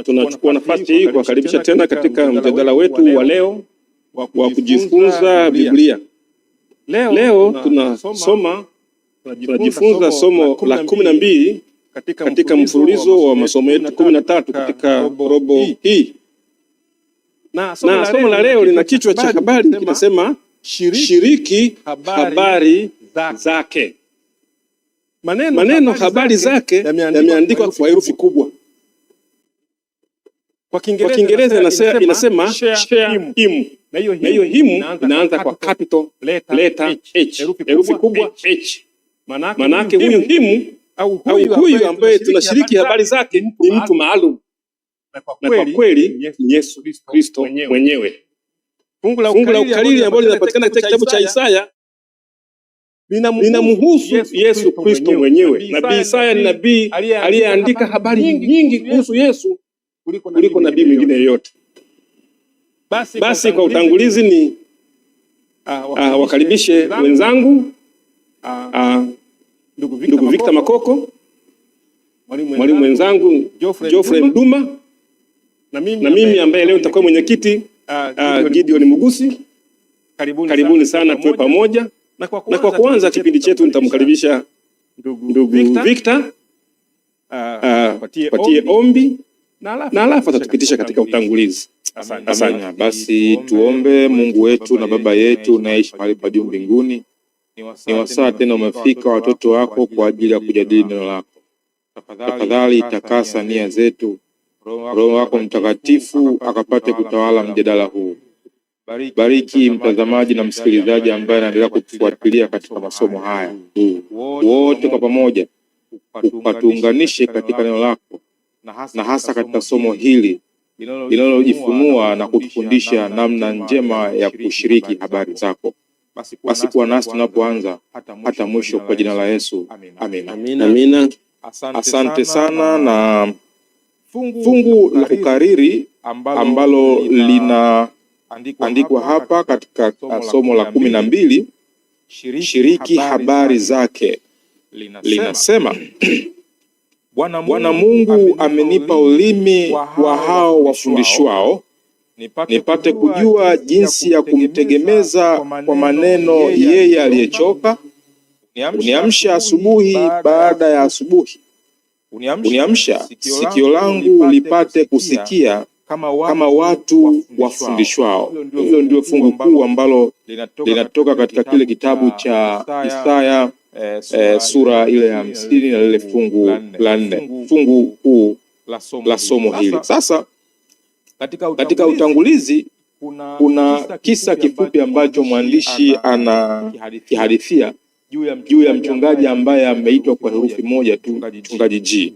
tunachukua nafasi hii kuwakaribisha tena katika mjadala wetu wa leo wa kujifunza Biblia. Leo tunajifunza somo la 12 katika mfululizo wa masomo yetu 13 katika robo hii. Na somo la leo lina kichwa cha habari kinasema shiriki habari zake. Maneno habari zake yameandikwa kwa herufi kubwa. Kwa Kiingereza inasema share him. Na hiyo him inaanza kwa capital letter H, herufi kubwa H. Manake huyu him au huyu ambaye tunashiriki habari zake ni mtu maalum. Na kwa kweli ni Yesu Kristo mwenyewe. Fungu la ukariri ambalo linapatikana katika kitabu cha Isaya linamhusu Yesu Kristo mwenyewe. Nabii Isaya ni nabii aliyeandika habari nyingi kuhusu Yesu kuliko nabii mwingine yeyote. Basi kwa utangulizi ni wakaribishe wenzangu ndugu Victor Makoko, mwalimu wenzangu Geoffrey Mduma, na mimi ambaye leo nitakuwa mwenyekiti Gideon Mugusi. Karibuni sana tuwe pamoja. Na kwa kuanza kipindi chetu nitamkaribisha ndugu Victor patie ombi na alafu atatupitisha katika utangulizi. Asante. Basi tuombe. Mungu wetu na Baba yetu unaishi mahali pa juu mbinguni, ni wasaa tena umefika watoto wako kwa ajili ya kujadili neno lako. Tafadhali takasa nia zetu, Roho wako Mtakatifu akapate kutawala mjadala huu. Bariki mtazamaji na msikilizaji ambaye anaendelea kutufuatilia katika masomo haya. Wote kwa pamoja ukatuunganishe katika neno lako, na hasa katika somo hili linalojifunua na kutufundisha namna njema ya kushiriki habari zako. Basi kuwa nasi tunapoanza hata mwisho, kwa jina la Yesu. Amina. Asante sana. Na fungu la ukariri ambalo linaandikwa hapa katika somo la 12, shiriki habari zake, linasema Bwana Mungu amenipa ulimi wa hao wafundishwao, nipate kujua jinsi ya kumtegemeza kwa maneno yeye aliyechoka. Uniamsha asubuhi baada ya asubuhi, uniamsha sikio langu lipate kusikia kama watu wafundishwao. Hilo ndio fungu kuu ambalo linatoka katika kile kitabu cha Isaya sura ile ya 50 na lile fungu la 4, fungu kuu la somo hili. Sasa katika utangulizi kuna kisa kifupi ambacho mwandishi anakihadithia juu ya mchungaji ambaye ameitwa kwa herufi moja tu, mchungaji G,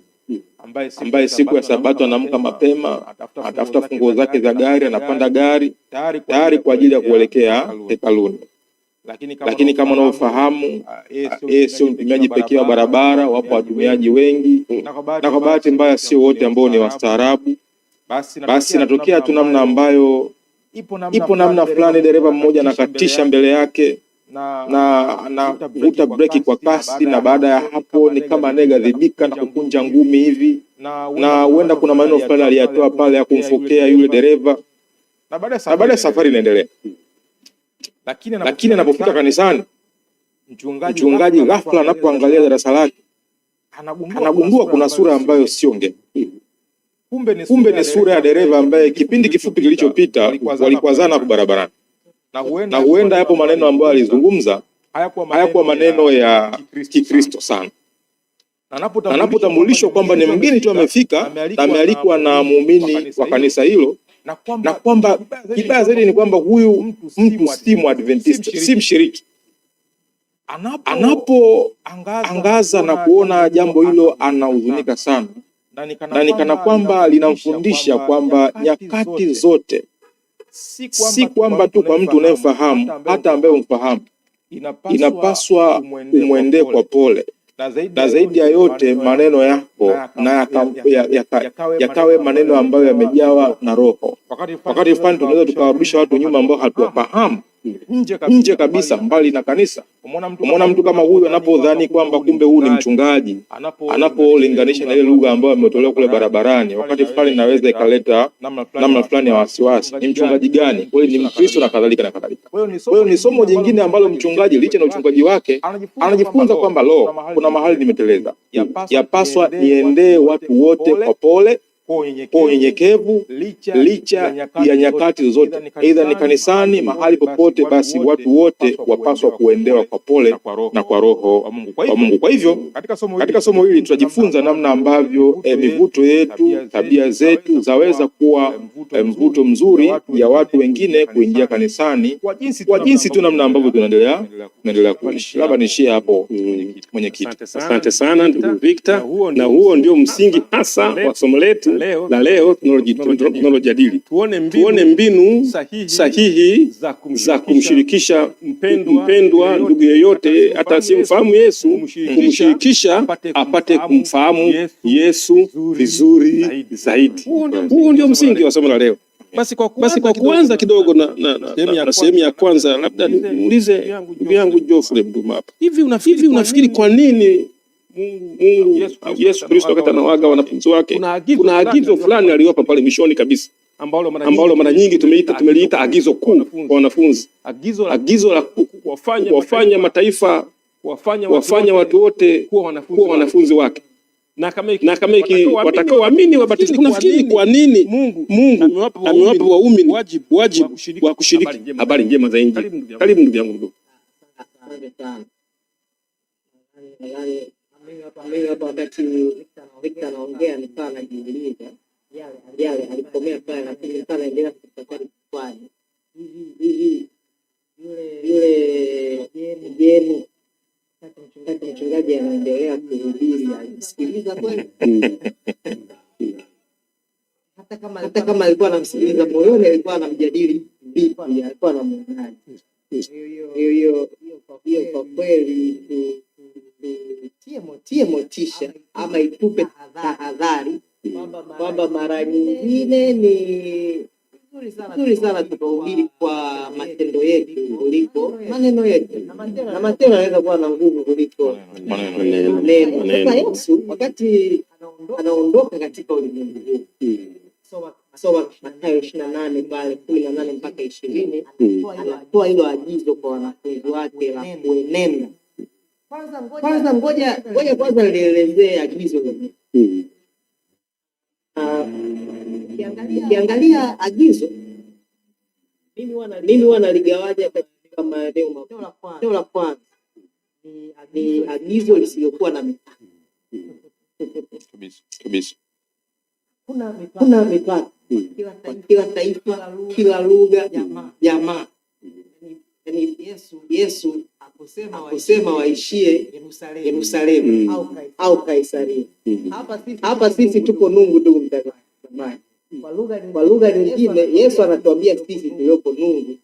ambaye siku ya Sabato anaamka mapema, atafuta funguo zake za gari, anapanda gari tayari kwa ajili ya kuelekea hekaluni. Lakini kama unavyofahamu, sio mtumiaji pekee wa barabara, wapo watumiaji wengi, na kwa bahati mbaya sio wote ambao ni wastaarabu. Basi natokea tu namna ambayo ipo namna fulani, dereva mmoja anakatisha mbele yake na anavuta breki kwa kasi, na baada ya hapo ni kama anaghadhibika na kukunja ngumi hivi, na huenda kuna maneno fulani aliyatoa pale ya kumfokea yule dereva, na baada ya safari inaendelea. Lakini anapofika kanisani, mchungaji ghafla anapoangalia darasa lake anagundua kuna sura ambayo sio ngeni. Kumbe ni sura ya dereva ambaye kipindi kifupi kilichopita walikwazana hapo barabarani, na huenda hapo maneno ambayo alizungumza hayakuwa maneno ya Kikristo sana. Anapotambulishwa kwamba ni mgeni tu amefika na amealikwa na muumini wa kanisa hilo, na kwamba kibaya zaidi ni kwamba huyu mtu si Mwadventista, si mshiriki. Anapoangaza na kuona jambo hilo, anahuzunika sana, na nikana kwamba linamfundisha kwamba nyakati zote si kwamba tu kwa mtu unayemfahamu, hata ambaye umfahamu, inapaswa umwendee kwa pole, na zaidi ya yote maneno yako na yakawe maneno ambayo yamejawa na Roho. Wakati fulani tunaweza tukawarudisha watu nyuma ambao hatuwafahamu, nje kabisa, mbali na kanisa. Umeona mtu kama huyu anapodhani kwamba kumbe huyu ni mchungaji, anapolinganisha na ile lugha ambayo ametolewa kule barabarani, wakati fulani inaweza ikaleta namna fulani ya wasiwasi. Ni mchungaji gani? Kweli ni Mkristo na kadhalika na kadhalika. Kwa hiyo ni somo jingine ambalo mchungaji licha na uchungaji wake anajifunza kwamba kuna mahali nimeteleza. Yapaswa niendee watu wote kwa pole, kwa unyenyekevu, licha ya nyakati zote, aidha ni kanisani, mahali popote, basi watu wote wapaswa kuendewa kwa pole na kwa roho wa Mungu. Kwa hivyo katika somo hili tutajifunza namna ambavyo mivuto yetu, tabia zetu zaweza kuwa mvuto mzuri ya watu wengine kuingia kanisani kwa jinsi tu namna ambavyo tunaendelea kuishi. Labda nishie hapo mwenyekiti. Asante sana ndugu Victor, na huo ndio msingi hasa wa somo letu la leo tunalojadili. Tuone mbinu sahihi za kumshirikisha mpendwa ndugu yeyote hata asiyemfahamu Yesu, kumshirikisha apate kumfahamu Yesu vizuri zaidi. Huo ndio msingi wa somo la leo. Basi kwa kuanza kidogo na sehemu ya kwanza, labda niulize ndugu yangu Geoffrey Mduma hapa. Hivi unafikiri kwa nini Mungu Yesu Kristo wakati anawaga wanafunzi wake kuna agizo fulani aliwapa pale mwishoni kabisa, ambalo mara nyingi tumeliita agizo kuu kwa wanafunzi, agizo la kuwafanya mataifa, kuwafanya watu wote kuwa wanafunzi wake, na kama watakaoamini wabatizwe. Kunafikiri kwa nini Mungu amewapa waumini wajibu wa kushiriki habari njema za Injili? Karibu ndugu yangu. Mimi hapa wakati Victor anaongea nikawa najiuliza yale alikomea pale, lakini nikawa naendelea kutafakari swali hivi yule mgeni mchungaji anaendelea kuhubiri, alisikiliza kweli? Hata kama alikuwa anamsikiliza moyoni, alikuwa anamjadili vipi, alikuwa anamuonaje? Hiyo kwa kweli tie motisha ama itupe tahadhari kwamba mara nyingine ni nzuri sana tukahubiri kwa matendo yetu kuliko maneno yetu, na matendo yanaweza kuwa na nguvu kuliko maneno. Sasa Yesu wakati anaondoka katika ulimwengu huu, soma Mathayo 28 pale 18 mpaka 20, anatoa hilo agizo kwa wanafunzi wake la kuenenda. Kwanza ngoja kwanza nielezee agizo hili. Ukiangalia agizo, mimi wanaligawanya katika maeneo makuu. Eneo la kwanza ni agizo lisilokuwa na mipaka kabisa. Kuna mipaka kila taifa, kila lugha, jamaa. Yaani Yesu akusema waishie Yerusalemu au Kaisaria. Hapa sisi tuko Nungu, ndugu mtazamaji. Kwa lugha nyingine Yesu anatuambia sisi tulioko Nungu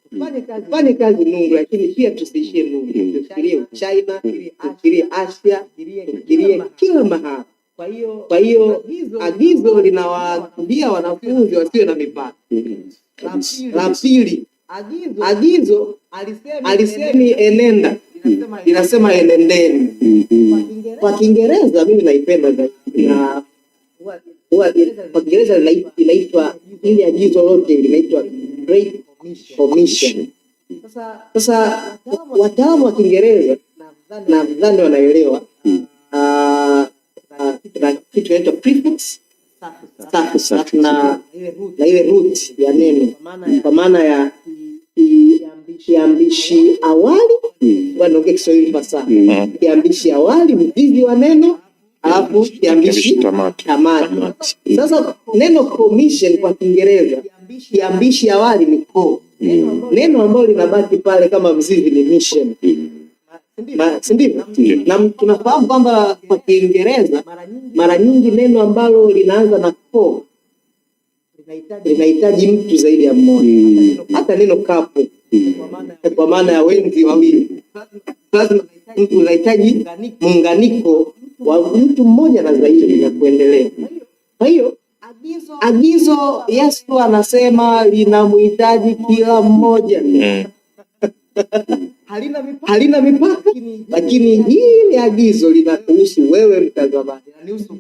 fanye kazi Nungu, lakini pia tusiishie Nungu, tufikirie China, tufikirie Asia, tufikirie kila mahali. Kwa hiyo agizo linawaambia wanafunzi wasiwe na mipaka. La pili, agizo alisemi enenda, inasema enendeni. Kwa Kiingereza mimi naipenda zaidi, na kwa Kiingereza inaitwa ile agizo lote linaitwa Great Commission. Sasa wataalamu wa Kiingereza nadhani wanaelewa na kitu inaitwa prefix, suffix na ile root ya neno, kwa maana ya kiambishi awali, wanaongea Kiswahili fasaha, kiambishi awali, mzizi wa neno, alafu kiambishi tamati. Sasa neno commission kwa Kiingereza, kiambishi awali ni co, neno ambalo linabaki pale kama mzizi ni mission. Sindio? Na tunafahamu kwamba kwa Kiingereza mara nyingi neno ambalo linaanza na co linahitaji mtu zaidi ya mmoja. Hata neno couple kwa maana ya wenzi wawili, lazima mtu unahitaji muunganiko wa mtu mmoja na zaidi na kuendelea. Kwa hiyo agizo Yesu anasema linamhitaji kila mmoja. halina mipaka, lakini hili agizo linakuhusu wewe mtazamaji,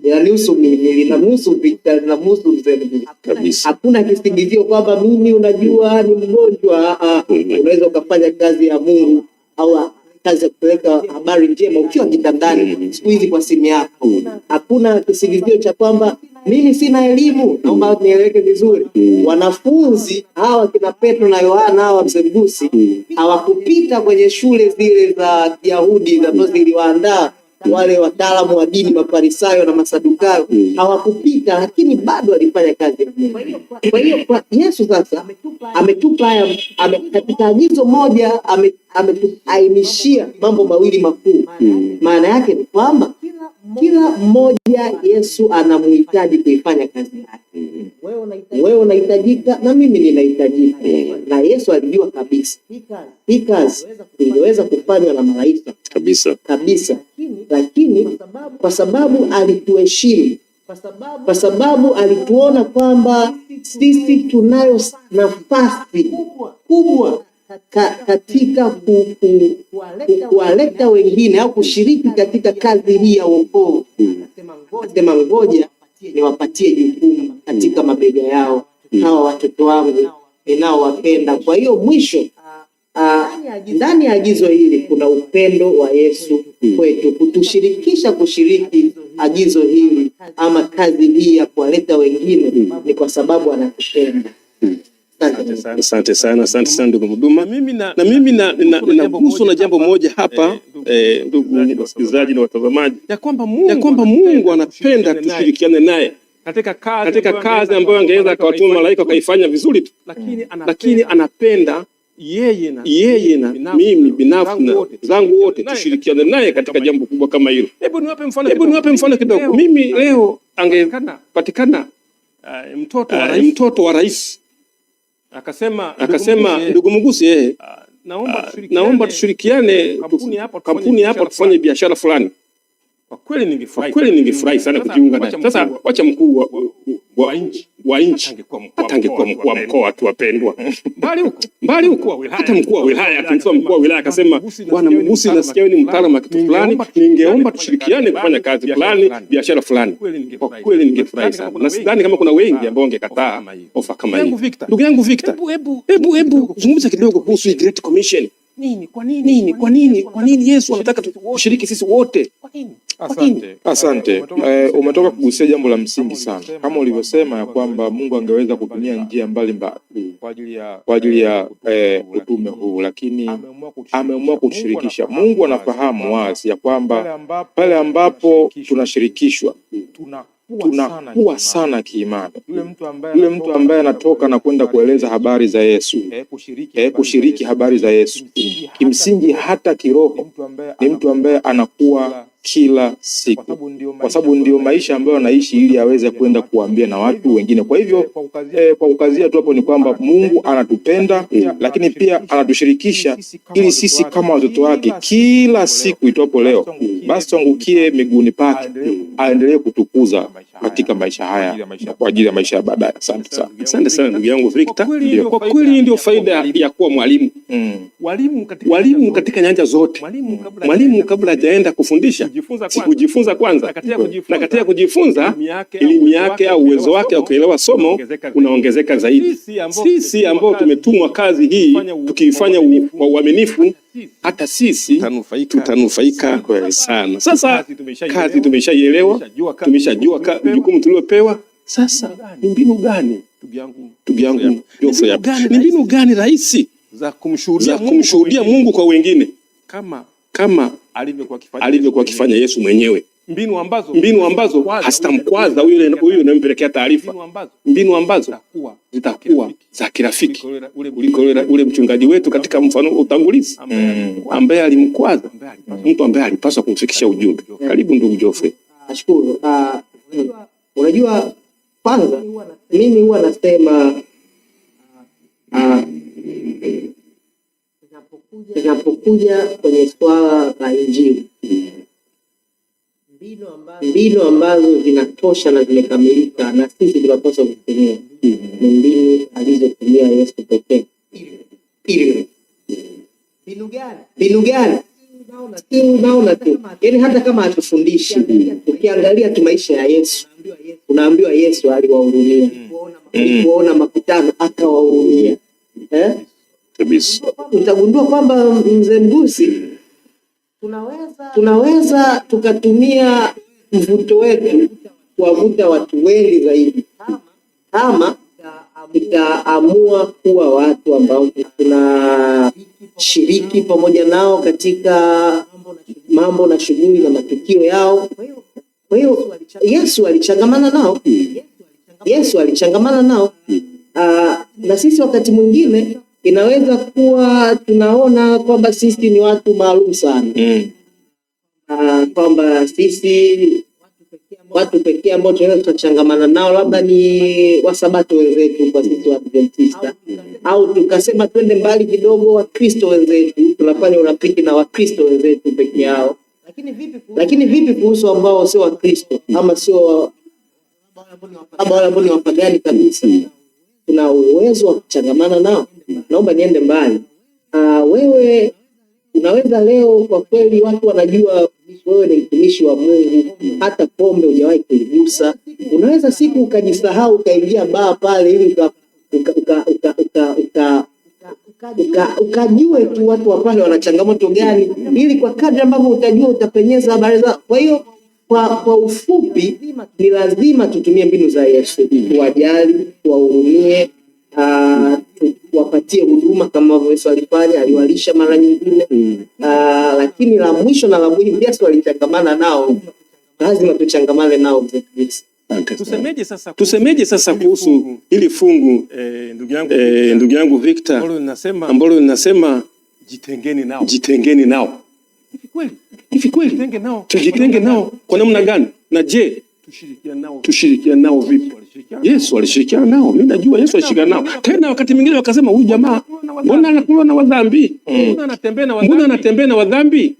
linanihusu mimi, linamhusu Victor, linamhusu mzee kabisa. Hakuna kisingizio kwamba mimi unajua ni mgonjwa. Unaweza ukafanya kazi ya Mungu au kazi ya kupeleka habari njema ukiwa kitandani siku hizi kwa simu yako. Hakuna kisingizio cha kwamba mimi sina elimu. Naomba nieleweke vizuri. Wanafunzi hawa kina Petro na Yohana hawa Msemgusi hawakupita kwenye shule zile za Kiyahudi ambazo ziliwaandaa wale wataalamu wa dini, Mafarisayo na Masadukayo. Hawakupita, lakini bado walifanya kazi ya Mungu. Kwa hiyo Yesu sasa ametupa haya, katika agizo moja ametuainishia mambo mawili makuu. Maana yake ni kwamba kila mmoja Yesu anamhitaji kuifanya kazi yake. Wewe unahitajika na mimi ninahitajika. Na Yesu alijua kabisa hii kazi ingeweza kufanywa na malaika kabisa. Lakini kwa sababu alituheshimu, kwa sababu alituona kwamba sisi tunayo nafasi kubwa katika kuwaleta wengine au kushiriki katika kazi hii ya wokovu, nasema ngoja niwapatie jukumu katika mabega yao hawa watoto wangu ninaowapenda. Kwa hiyo mwisho, ndani ya agizo hili kuna upendo wa Yesu kwetu, kutushirikisha kushiriki agizo hili ama kazi hii ya kuwaleta wengine ni kwa sababu anatupenda. Asante sana ndugu Mduma. Na mimi ninagusa na jambo moja hapa, ndugu wasikilizaji na watazamaji, ya kwamba Mungu anapenda tushirikiane naye katika kazi ambayo angeweza akawatuma malaika wakaifanya vizuri tu, lakini anapenda yeye na mimi binafsi na zangu wote tushirikiane naye katika jambo kubwa kama hilo. Hebu niwape mfano kidogo. Mimi leo angepatikana mtoto wa rais akasema ndugu Mgusi, naomba tushirikiane kampuni hapa tufanye biashara fulani. Kwa kweli ningefurahi sana kujiunga naye. Sasa wacha mkuu wa nchi hata angekuwa mkuu wa mkoa tu wapendwa, mbali huko hata mkuu wa wilaya akimtoa mkuu wa wilaya akasema, bwana Mgusi, nasikia wewe ni mtaalamu wa kitu fulani, ningeomba tushirikiane kufanya kazi fulani, biashara fulani. Kwa kweli ningefurahi sana, na sidhani kama kuna wengi ambao wangekataa ofa kama hii. Ndugu yangu Victor, hebu zungumza kidogo kuhusu Great Commission. Kwa nini Yesu anataka tushiriki sisi wote? Asante. Umetoka kugusia jambo la msingi sana, kama ulivyosema ya kwamba Mungu angeweza kutumia njia mbalimbali kwa ajili ya utume huu, lakini ameamua kutushirikisha. Mungu anafahamu wazi ya kwamba pale ambapo tunashirikishwa tunakuwa sana kiimani. Yule mtu ambaye anatoka na kwenda kueleza habari za Yesu, kushiriki habari za Yesu, kimsingi hata kiroho ni mtu ambaye anakuwa kila siku, kwa sababu ndio maisha ambayo anaishi ili aweze kwenda kuambia na watu wengine. Kwa hivyo kwa ukazia tu hapo ni kwamba Mungu anatupenda, lakini pia anatushirikisha ili sisi kama watoto wake kila siku itopo leo basi tuangukie miguuni pake, aendelee kutukuza katika maisha haya kwa ajili ya maisha ya baadaye. Asante sana ndugu yangu Victor. Kwa kweli ndio faida ya kuwa mwalimu. Walimu katika nyanja zote. Mwalimu kabla hajaenda kufundisha kujifunza kwanza, na katika kujifunza elimu yake au uwezo wake wa kuelewa somo unaongezeka zaidi. Sisi ambao tumetumwa kazi hii tukiifanya kwa uaminifu, hata sisi tutanufaika sana. Sasa kazi tumeshaielewa, tumeshajua jukumu tuliopewa. Sasa ni mbinu gani, ndugu yangu Geoffrey, ni mbinu gani rahisi za kumshuhudia Mungu kwa wengine kama alivyokuwa akifanya Yesu mwenyewe? Mbinu ambazo hasitamkwaza huyo unayempelekea taarifa, mbinu ambazo zitakuwa za kirafiki kuliko ule mchungaji wetu katika mfano utangulizi ambaye alimkwaza mtu ambaye alipaswa kumfikisha ujumbe. Karibu ndugu Geoffrey. Nashukuru. Unajua, kwanza mimi huwa nasema inapokuja kwenye swala la Injili, mbinu ambazo zinatosha na zimekamilika na sisi tunapaswa kutumia ni mbinu alizotumia Yesu pekee. Mbinu gani? Unaona tu. Yaani hata kama hatufundishi, ukiangalia tu maisha ya Yesu, unaambiwa Yesu aliwahurumia. Kuona makutano akawahurumia. Kabisa. Utagundua kwamba Mzee Mgusi, tunaweza tukatumia mvuto wetu kuwavuta watu wengi zaidi, kama tutaamua kuwa watu ambao tunashiriki pamoja nao katika mambo na shughuli na matukio yao. Kwa hiyo Yesu alichangamana nao. Na sisi wakati mwingine inaweza kuwa tunaona kwamba sisi ni watu maalum sana, kwamba sisi watu pekee ambao tunaweza tukachangamana nao labda ni Wasabato wenzetu kwa sisi Waadventista, au tukasema twende mbali kidogo, Wakristo wenzetu, tunafanya urafiki na Wakristo wenzetu peke yao. Lakini vipi kuhusu ambao sio Wakristo ama sio wale ambao ni wapagani kabisa? Tuna uwezo wa kuchangamana nao. Naomba niende mbali. Wewe unaweza leo, kwa kweli watu wanajua wewe ni mtumishi wa Mungu, hata pombe hujawahi kuigusa. Unaweza siku ukajisahau ukaingia baa pale ili ukajue tu watu wa pale wana changamoto gani, ili kwa kadri ambavyo utajua utapenyeza habari zao. Kwa hiyo kwa ufupi, ni lazima tutumie mbinu za Yesu, tuwajali, tuwahurumie, tuwapatie huduma kama Yesu alifanya, aliwalisha mara nyingine. Lakini la mwisho na la muhimu, Yesu alichangamana nao, lazima tuchangamane nao. Tusemeje sasa kuhusu hili fungu ndugu yangu Victor, ambalo linasema jitengeni nao. Hivi kweli tujitenge nao kwa namna gani? Na je, tushirikiane nao vipi? Yesu alishirikiana nao. Mimi najua Yesu alishirikiana nao. Tena wakati mwingine wakasema, huyu jamaa mbona anakula na wadhambi? Mbona anatembea na wadhambi?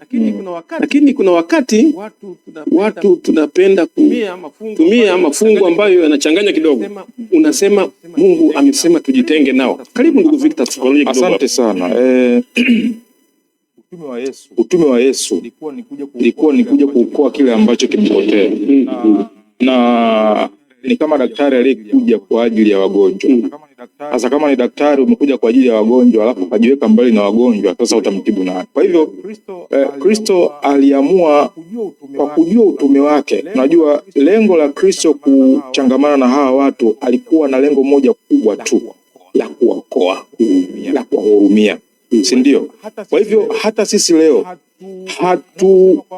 Lakini kuna wakati watu tunapenda kutumia mafungu ambayo yanachanganya kidogo. Unasema Mungu amesema tujitenge nao. Karibu ndugu Victor, tufafanulie kidogo. Asante sana. Utume wa Yesu ilikuwa ni kuja kuokoa kile ambacho kimepotea. Na ni kama daktari aliyekuja kwa ajili ya wagonjwa. Sasa kama ni daktari umekuja kwa ajili ya wagonjwa alafu ukajiweka mbali na wagonjwa, sasa utamtibu nani? Kwa hivyo Kristo aliamua kwa kujua utume wake. Unajua lengo la Kristo kuchangamana na hawa watu, alikuwa na lengo moja kubwa tu, la kuokoa, la kuwahurumia. Si ndio? Kwa hivyo hata sisi leo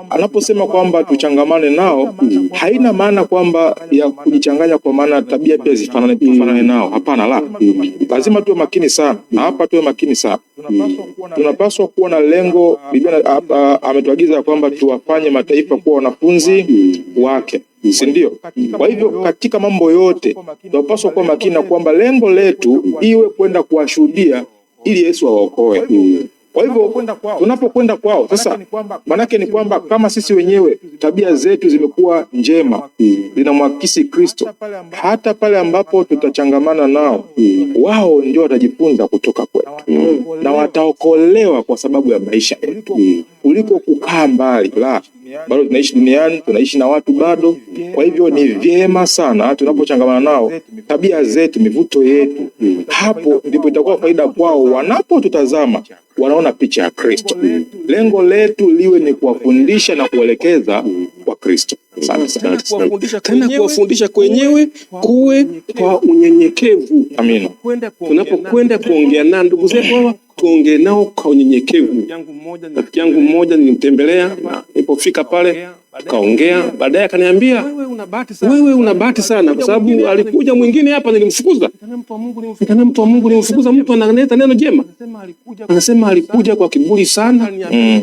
anaposema kwamba tuchangamane nao, haina maana kwamba ya kujichanganya kwa maana tabia pia zifanane nao. Hapana, la. Lazima tuwe makini sana. Na hapa tuwe makini sana. Tunapaswa kuwa na lengo. Biblia ametuagiza kwamba tuwafanye mataifa kuwa wanafunzi wake. Si ndio? Kwa hivyo katika mambo yote tunapaswa kuwa makini na kwamba lengo letu iwe kwenda kuwashuhudia ili Yesu awaokoe. Kwa hivyo tunapokwenda kwao sasa, manake ni kwamba kama sisi wenyewe tabia zetu zimekuwa njema, zinamwakisi Kristo, hata pale ambapo tutachangamana nao, wao ndio watajifunza kutoka kwetu na wataokolewa kwa sababu ya maisha yetu, kuliko kukaa mbali. La, bado tunaishi duniani, tunaishi na watu bado. Kwa hivyo ni vyema sana tunapochangamana nao, tabia zetu, mivuto yetu, hapo ndipo itakuwa faida kwao. Wanapotutazama wanaona picha ya Kristo. Lengo letu liwe ni kuwafundisha na kuelekeza kwa Kristo. Tena kuwafundisha kwenyewe kuwe kwa unyenyekevu. Amina. Tunapokwenda kuongea na ndugu zetu hawa, tuongee nao kwa unyenyekevu. Rafiki yangu mmoja nilimtembelea, na nilipofika pale tukaongea, baadaye akaniambia, wewe una bahati sana, kwa sababu alikuja mwingine hapa nilimfukuza. Nikamwambia mtu wa Mungu nilimfukuza, mtu analeta neno jema. Anasema alikuja kwa kiburi sana.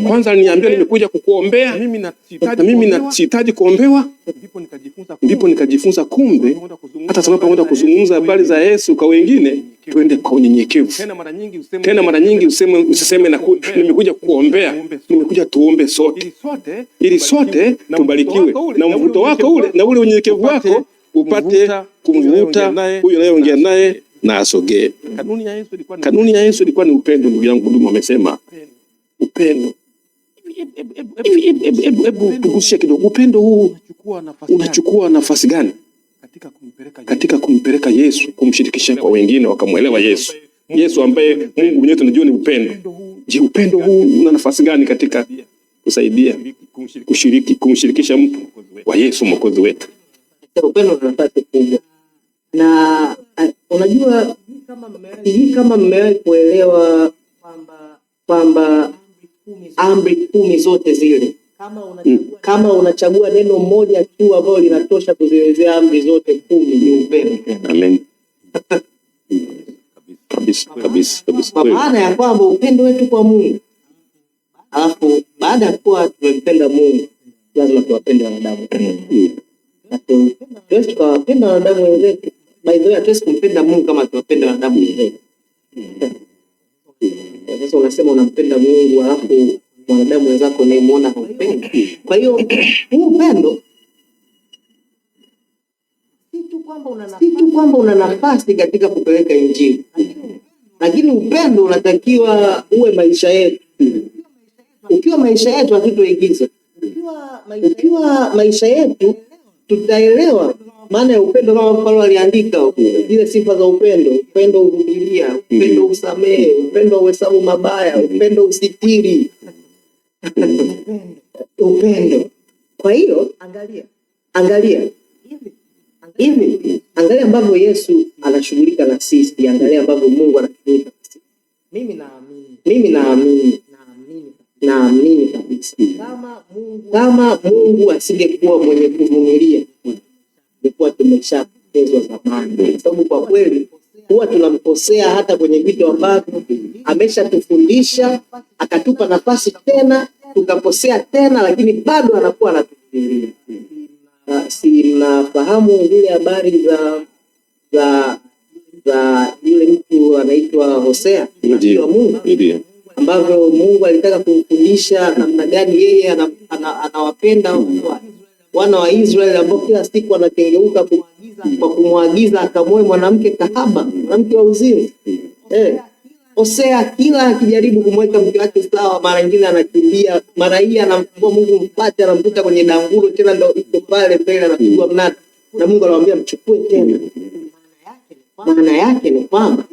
Kwanza aliniambia nimekuja kukuombea, na mimi nasihitaji kuombewa. Ndipo nikajifunza kumbe hata tunapokwenda kuzungumza habari za Yesu kwa wengine, twende kwa unyenyekevu. Tena mara nyingi usiseme na nimekuja kukuombea, nimekuja tuombe sote, ili sote tubarikiwe. Na mvuto wako ule na ule unyenyekevu wako upate kumvuta huyo anayeongea naye na asogee. Kanuni ya Yesu ilikuwa ni upendo. Ndugu yangu Dumu amesema Upendo. Hebu tugusie kidogo, upendo huu unachukua nafasi gani katika kumpeleka Yesu, kumshirikisha kwa wengine wakamuelewa Yesu? Yesu ambaye Mungu mwenyewe tunajua ni upendo. Je, upendo huu una nafasi gani katika kusaidia kumshirikisha mtu wa Yesu Mwokozi wetu? Upendo una nafasi kubwa. Na unajua kama mmewahi kuelewa kwamba amri 10 zote zile, kama unachagua neno moja tu ambalo linatosha kuzielezea amri zote 10, ni upendo. Amen. Kabisa. Kwa maana ya kwamba upendo wetu kwa Mungu, alafu baada ya kuwa tumempenda Mungu, lazima tuwapende wanadamu. Tuwezi tukawapenda wanadamu wenzetu. By the way, hatuwezi kumpenda Mungu kama tuwapenda wanadamu wenzetu. Sasa unasema unampenda Mungu alafu mwanadamu wenzako unayemuona haupendi. Kwa hiyo huu upendo si tu kwamba una nafasi katika kupeleka Injili, lakini upendo unatakiwa uwe maisha yetu. Ukiwa maisha yetu hatutoigiza. Ukiwa maisha yetu tutaelewa maana ya upendo, kama Paulo aliandika zile sifa za upendo: upendo uvumilia, upendo usamehe, upendo uhesabu mabaya, upendo usitiri. Upendo. Kwa hiyo angalia ambavyo Yesu anashughulika na sisi, angalia ambavyo Mungu anashughulika na sisi. Mimi naamini kabisa kama Mungu asingekuwa mwenye kuvumilia, ilikuwa tumeshapotezwa zamani. Kwa sababu kwa kweli huwa tunamkosea hata kwenye vitu ambavyo ameshatufundisha, akatupa nafasi tena tukakosea tena, lakini bado anakuwa anatuvumilia. Si mnafahamu zile habari za yule mtu anaitwa Hosea, wa Mungu, ambavyo Mungu alitaka kumfundisha namna gani yeye anawapenda wana wa Israeli ambao kila siku wanakengeuka kwa kumwagiza akamoe mwanamke kahaba, mwanamke wa uzinzi. Hosea kila akijaribu kumweka mke wake sawa, mara nyingine anakimbia, mara hii anamchukua Mungu mpate, anamkuta kwenye danguro, tena ndio iko pale mbele anapigwa mnada, na Mungu anamwambia mchukue tena. Maana yake ni kwamba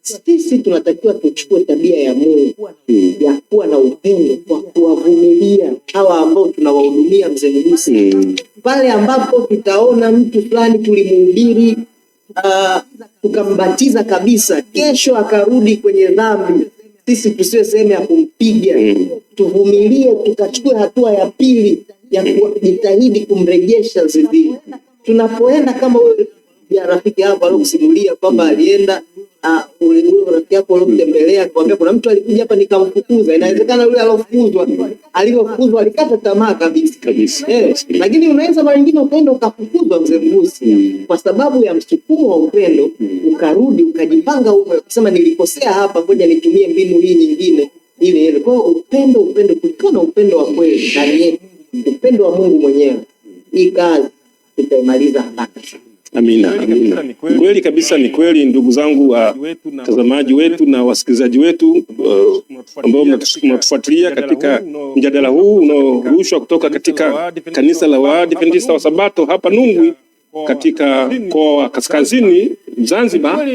sisi tunatakiwa tuchukue tabia ya Mungu ya kuwa na upendo, kwa kuwavumilia hawa ambao tunawahudumia mzee Mgusi. Pale ambapo tutaona mtu fulani tulimhubiri, tukambatiza kabisa, kesho akarudi kwenye dhambi, sisi tusiwe sehemu ya kumpiga. Tuvumilie, tukachukue hatua ya pili ya kujitahidi kumrejesha zizini. Tunapoenda kama ya rafiki yako alokusimulia kwamba alienda ule rafiki yako alomtembelea akamwambia kuna mtu alikuja hapa nikamfukuza. Inawezekana yule aliyofukuzwa alikata tamaa kabisa. Lakini unaweza mara nyingine upendo ukafukuzwa mzee Mgusi kwa sababu ya msukumo wa upendo, ukarudi ukajipanga ukasema nilikosea hapa, ngoja nitumie mbinu hii nyingine ili. Kwa hiyo upendo kulikuwa na upendo wa kweli ndani yetu, upendo wa Mungu mwenyewe, hii kazi tutaimaliza haraka. Amina. Kweli kabisa, ni kweli ndugu zangu, watazamaji wetu na wasikilizaji wetu ambao mnatufuatilia katika mjadala huu unaorushwa kutoka katika kanisa la Waadventista wa Sabato hapa Nungwi katika mkoa wa Kaskazini Zanzibar.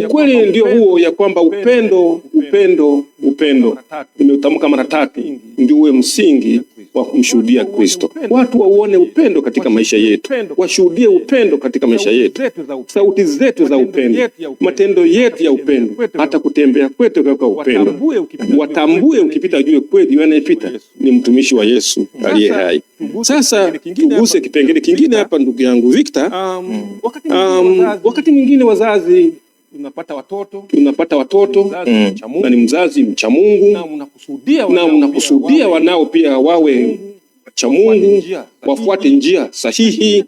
Ukweli ndio huo ya kwamba upendo nimeutamka mara 3 ndio uwe msingi wa kumshuhudia Kristo. Watu wauone upendo katika maisha yetu, washuhudie upendo katika maisha yetu, sauti zetu za upendo, matendo yetu ya upendo, hata kutembea kwetu kwa upendo. Watambue ukipita juu kweli yule anayepita ni mtumishi wa Yesu aliye hai. Sasa tuguse kipengele kingine hapa, ndugu yangu Victor. Wakati mwingine wazazi tunapata watoto na ni mzazi mcha Mungu, na unakusudia wanao pia wawe cha Mungu, wafuate njia sahihi,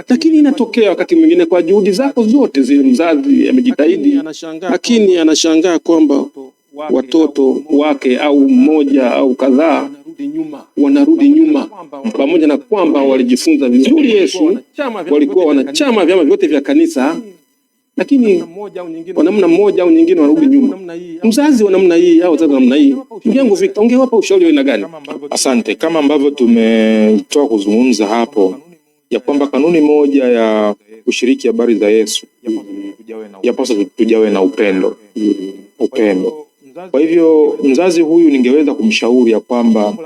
lakini inatokea wakati mwingine kwa juhudi zako zote zile mzazi amejitahidi, lakini anashangaa kwamba watoto wake au mmoja au kadhaa wanarudi nyuma, pamoja na kwamba walijifunza vizuri Yesu, walikuwa wanachama vyama vyote vya kanisa, lakini kwa namna moja au nyingine wanarudi nyuma. Mzazi wa namna hii au wazazi wa namna hii, ndugu yangu Victor, ungewapa ushauri wa aina gani? Asante. Kama ambavyo tumetoka kuzungumza hapo ya kwamba kanuni moja ya kushiriki habari za Yesu yapaswa tujawe na upendo. Kwa hivyo mzazi huyu ningeweza kumshauri ya kwamba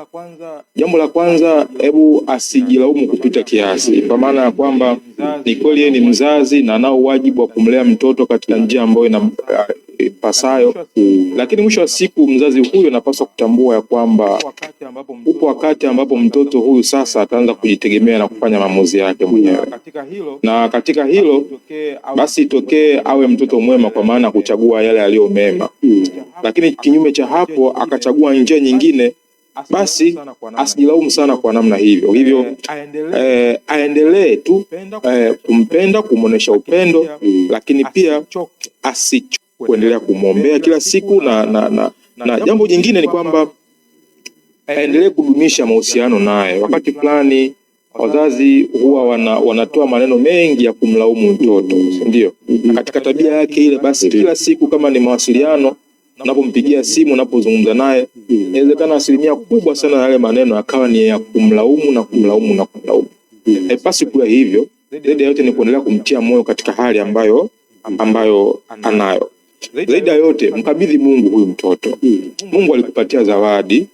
jambo la kwanza, hebu asijilaumu kupita kiasi, kwa maana ya kwamba ni kweli yeye ni mzazi na anao wajibu wa kumlea mtoto katika njia ambayo inapasayo, lakini mwisho wa siku mzazi huyu anapaswa kutambua ya kwamba upo wakati ambapo mtoto huyu sasa ataanza kujitegemea na kufanya maamuzi yake mwenyewe, na katika hilo basi itokee awe mtoto mwema, kwa maana kuchagua yale yaliyo mema. Lakini kinyume cha hapo akachagua njia nyingine, basi asijilaumu sana kwa namna hivyo. Hivyo aendelee tu kumpenda, kumuonesha upendo, lakini pia kuendelea kumwombea kila siku, na jambo jingine ni kwamba aendelee kudumisha mahusiano naye. Wakati fulani wazazi huwa wanatoa maneno mengi ya kumlaumu mtoto, ndio katika tabia yake ile, basi kila siku kama ni mawasiliano, unapompigia simu, unapozungumza naye, inawezekana asilimia kubwa sana yale maneno akawa ni ya kumlaumu na kumlaumu. Haipaswi kuwa hivyo. Zaidi ya yote ni kuendelea kumtia moyo katika hali ambayo anayo. Zaidi ya yote mkabidhi Mungu huyu mtoto. Mungu alikupatia zawadi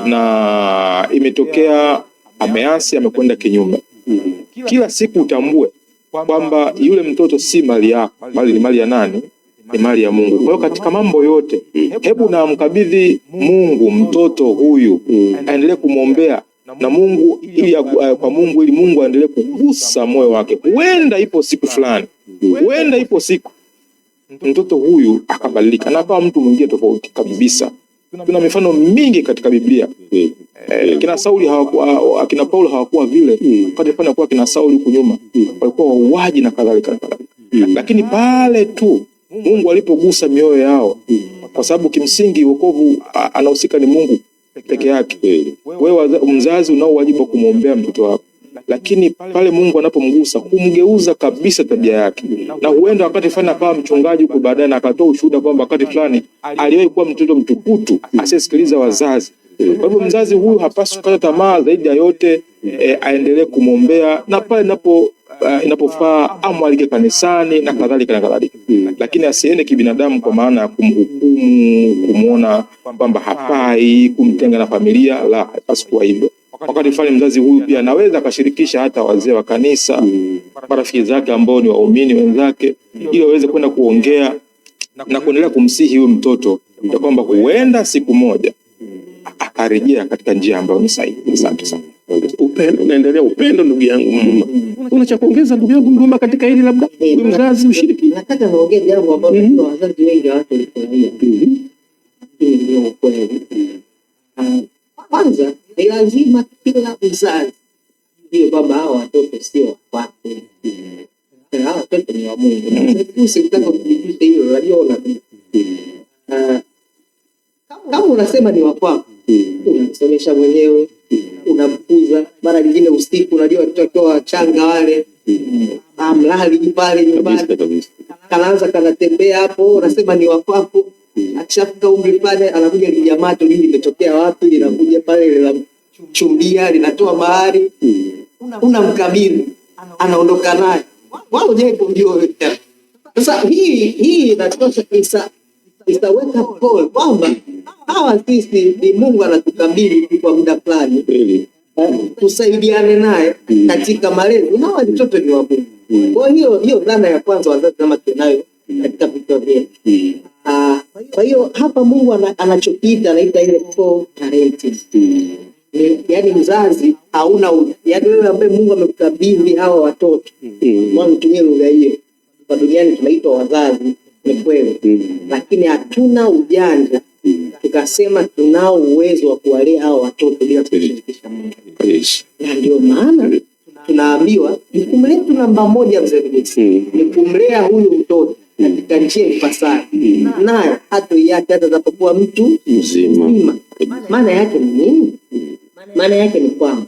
na imetokea ameasi, amekwenda kinyume. Kila siku utambue kwamba yule mtoto si mali yako, bali ni mali ya nani? Ni mali ya Mungu. Kwa hiyo katika mambo yote, hebu na mkabidhi Mungu mtoto huyu, aendelee kumwombea na Mungu ili Mungu aendelee kugusa moyo wake. Huenda ipo siku fulani, huenda ipo siku mtoto huyu akabadilika na akawa mtu mwingine tofauti kabisa. Kuna mifano mingi katika Biblia. Kina Sauli akina Paulo hawakuwa vile. Wakati fulani kwa kina Sauli huko nyuma walikuwa wauaji na kadhalika. Lakini pale tu Mungu alipogusa mioyo yao, kwa sababu kimsingi wokovu anahusika ni Mungu peke yake. Wewe mzazi unao wajibu kumwombea mtoto wako, lakini pale Mungu anapomgusa humgeuza kabisa tabia yake. Na huenda wakati fulani akawa mchungaji huko baadaye na akatoa ushuhuda kwamba wakati fulani aliwahi kuwa mtoto mtukutu asiyesikiliza wazazi. Kwa hivyo mzazi huyu hapaswi kukata tamaa. Zaidi ya yote aendelee kumwombea, na pale inapofaa amwalike kanisani na kadhalika. Lakini asiende kibinadamu, kwa maana ya kumhukumu, kumuona kwamba hafai, kumtenga na familia. La, hapaswi kuwa hivyo. Wakati fulani mzazi huyu pia anaweza akashirikisha hata wazee wa kanisa, marafiki zake ambao ni waumini wenzake, ili waweze kwenda kuongea na kuendelea kumsihi huyu mtoto ya kwamba huenda siku moja akarejea katika njia ambayo ni sahihi. Asante sana. Upendo unaendelea, upendo ndugu yangu Mduma. Una cha kuongeza ndugu yangu Mduma katika hili, labda mzazi ushiriki? Nataka naongea jambo ambalo wazazi wengi hawatolifurahia. Ndio kweli. Kwanza ni lazima kila mzazi ndio kwamba hao watoto sio wake. Hao watoto ni wa Mungu. Usitaka kudhibitisha hiyo, unaliona. Kama unasema ni wa kwako, unamsomesha mwenyewe, unamkuza. Mara nyingine usiku, unajua watoto wakiwa wachanga wale, amlali pale nyumbani, kanaanza kanatembea hapo, unasema ni wa kwako. Akishafika umri pale, anakuja lijamaa tu, hili limetokea wapi, linakuja pale linamchumbia, linatoa mahari, unamkabidhi, anaondoka naye. Wao je kumjua. Sasa hii inatosha isa wake up call kwamba hawa sisi ni Mungu anatukabidhi kwa muda fulani, tusaidiane naye katika malezi. Hawa watoto ni wa Mungu. Kwa hiyo dhana ya kwanza wazazi kama tunayo katika vitu vyetu. Kwa hiyo hapa Mungu anachokiita, anaita ile co-parenting. Yaani mzazi hauna, yaani wewe ambaye Mungu amekukabidhi hawa watoto, mtumie lugha hiyo. Kwa duniani tunaitwa wazazi, ni kweli, lakini hatuna ujanja tukasema tunao uwezo wa kuwalea hao watoto bila kushirikisha Mungu. Na ndio maana tunaambiwa jukumu letu namba moja, mzee Mgesi, ni kumlea huyu mtoto katika njia ipasayo, nayo hata atakapokuwa mtu mzima. Maana yake ni nini? Maana yake ni kwamba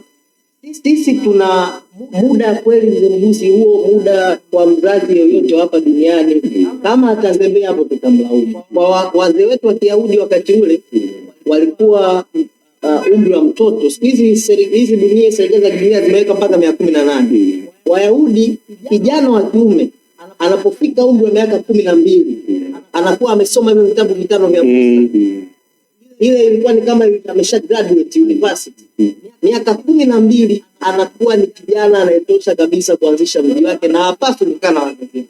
Sisi tuna muda kweli, mzee Mgusi, huo muda kwa mzazi yoyote hapa duniani, kama atazembea hapo tutamlaumu. Kwa wazee wetu wa Kiyahudi wakati ule walikuwa umri wa mtoto. Siku hizi serikali za dunia zimeweka mpaka 18. Wayahudi, kijana wa kiume anapofika umri wa miaka 12 anakuwa amesoma hivyo vitabu vitano vya Musa. Ile ilikuwa ni kama amesha graduate university. Miaka 12 anakuwa ni kijana anayetosha kabisa kuanzisha mji wake, na hapaswi kukaa na wazazi.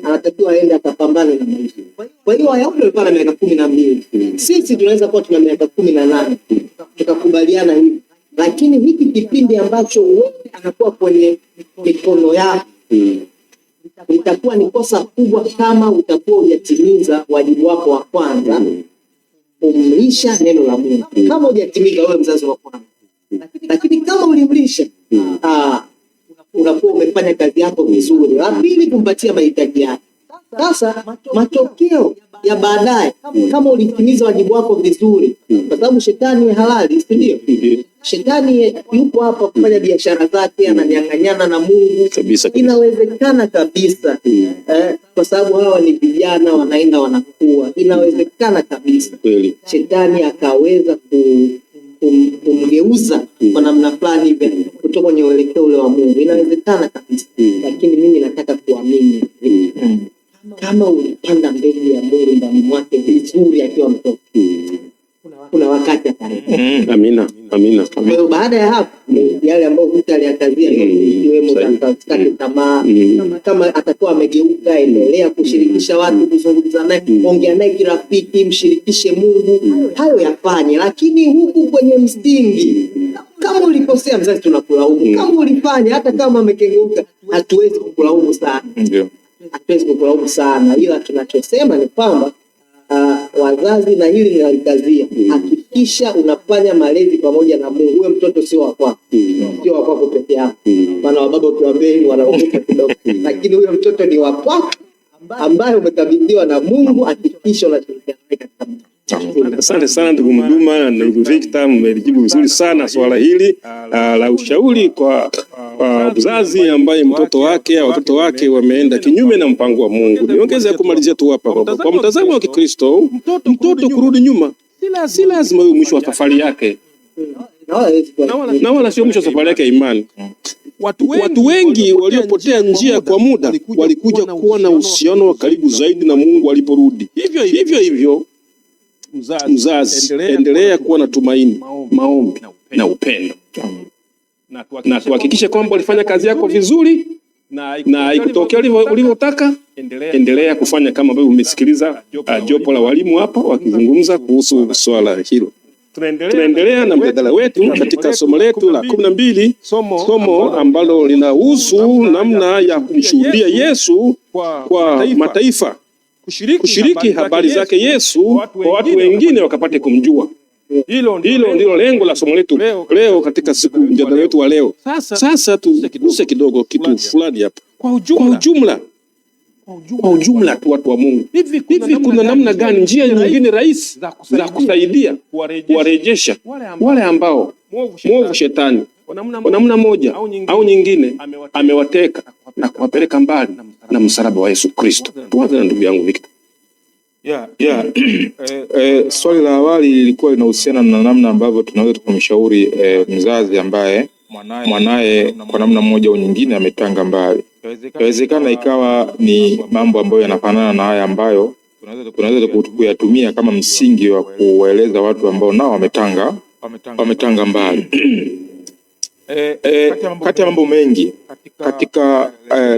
Anatakiwa aende akapambane na maisha. Kwa hiyo Wayahudi walikuwa na miaka 12. Sisi tunaweza kuwa tuna miaka 18. Tukakubaliana hivi. Lakini hiki kipindi ambacho wewe anakuwa kwenye mikono yako, itakuwa ni kosa kubwa kama utakuwa hujatimiza wajibu wako wa kwanza, kumlisha neno la Mungu. Kama hujatimiza wewe mzazi wa kwanza, lakini kama ulimlisha, unakuwa umefanya kazi yako vizuri. La pili, kumpatia mahitaji yake. Sasa matokeo ya baadaye, kama ulitimiza wajibu wako vizuri, kwa sababu shetani halali, si ndio? Shetani yupo hapa kufanya biashara zake, ananyang'anyana na Mungu kabisa. Inawezekana kabisa, kwa sababu hawa ni vijana wanaenda wanakuwa, inawezekana kabisa shetani akaweza kumgeuza kwa namna fulani kutoka kwenye uelekeo ule wa Mungu. Inawezekana kabisa, lakini mimi nataka kuamini kama ulipanda mbegu ya Mungu ndani mwake vizuri akiwa mtoto, kuna wakati atarejea. Amina. Kwa hiyo baada ya hapo, yale ambayo Vita aliyakazia iwemo katika tamaa, kama atakuwa amegeuka, endelea kushirikisha watu, kuzungumza naye, ongea naye kirafiki, mshirikishe Mungu, hayo yafanye. Lakini huku kwenye msingi, kama ulikosea mzazi, tunakulaumu. Kama ulifanya, hata kama amekengeuka, hatuwezi kukulaumu sana. Ndio. Hatuwezi kukulaumu sana, ila tunachosema ni kwamba wazazi, na hili ninalikazia, hakikisha unafanya malezi pamoja na Mungu. Huyo mtoto sio wa kwako, sio wa kwako peke yako. Maana wababa ukiwaambia wanaogopa kidogo, lakini huyo mtoto ni wa kwako ambaye umekabidhiwa na Mungu. Hakikisha unashirikiana katika. Asante sana ndugu Mduma na ndugu Victor, mmelijibu vizuri sana swala hili la ushauri kwa mzazi ambaye mtoto wake au watoto wake wameenda kinyume na mpango wa Mungu. Niongeze kumalizia tu hapa kwa mtazamo wa Kikristo, mtoto kurudi nyuma si lazima iwe mwisho wa safari yake, na wala sio mwisho wa safari yake ya imani. Watu wengi waliopotea njia kwa muda walikuja kuwa na uhusiano wa karibu zaidi na Mungu waliporudi. Hivyo mzazi, endelea kuwa na tumaini, maombi na upendo, na tuhakikishe kwamba ulifanya kazi yako vizuri na ikutokea ulivyotaka. Endelea kufanya kama ambavyo umesikiliza jopo la walimu hapa wakizungumza kuhusu swala hilo. Tunaendelea na mjadala wetu katika somo letu la 12, somo ambalo linahusu namna ya kumshuhudia Yesu kwa mataifa, kushiriki habari zake Yesu kwa watu wengine wakapate kumjua. Hilo ndilo lengo la somo letu leo katika siku mjadala wetu wa leo. Sasa tuguse kidogo kitu fulani hapa. Kwa ujumla tu, watu wa Mungu, hivi kuna namna gani, njia nyingine rahisi za kusaidia kuwarejesha wale ambao mwovu shetani kwa namna moja au nyingine amewateka na kuwapeleka mbali na msalaba wa Yesu Kristo? Tuanze na ndugu yangu Victor. Swali la awali lilikuwa linahusiana na namna ambavyo tunaweza kumshauri mzazi ambaye mwanae kwa namna moja au nyingine ametanga mbali. Inawezekana ikawa ni mambo ambayo yanafanana na haya ambayo tunaweza kuyatumia kama msingi wa kueleza watu ambao nao wametanga mbali. Kati ya mambo mengi katika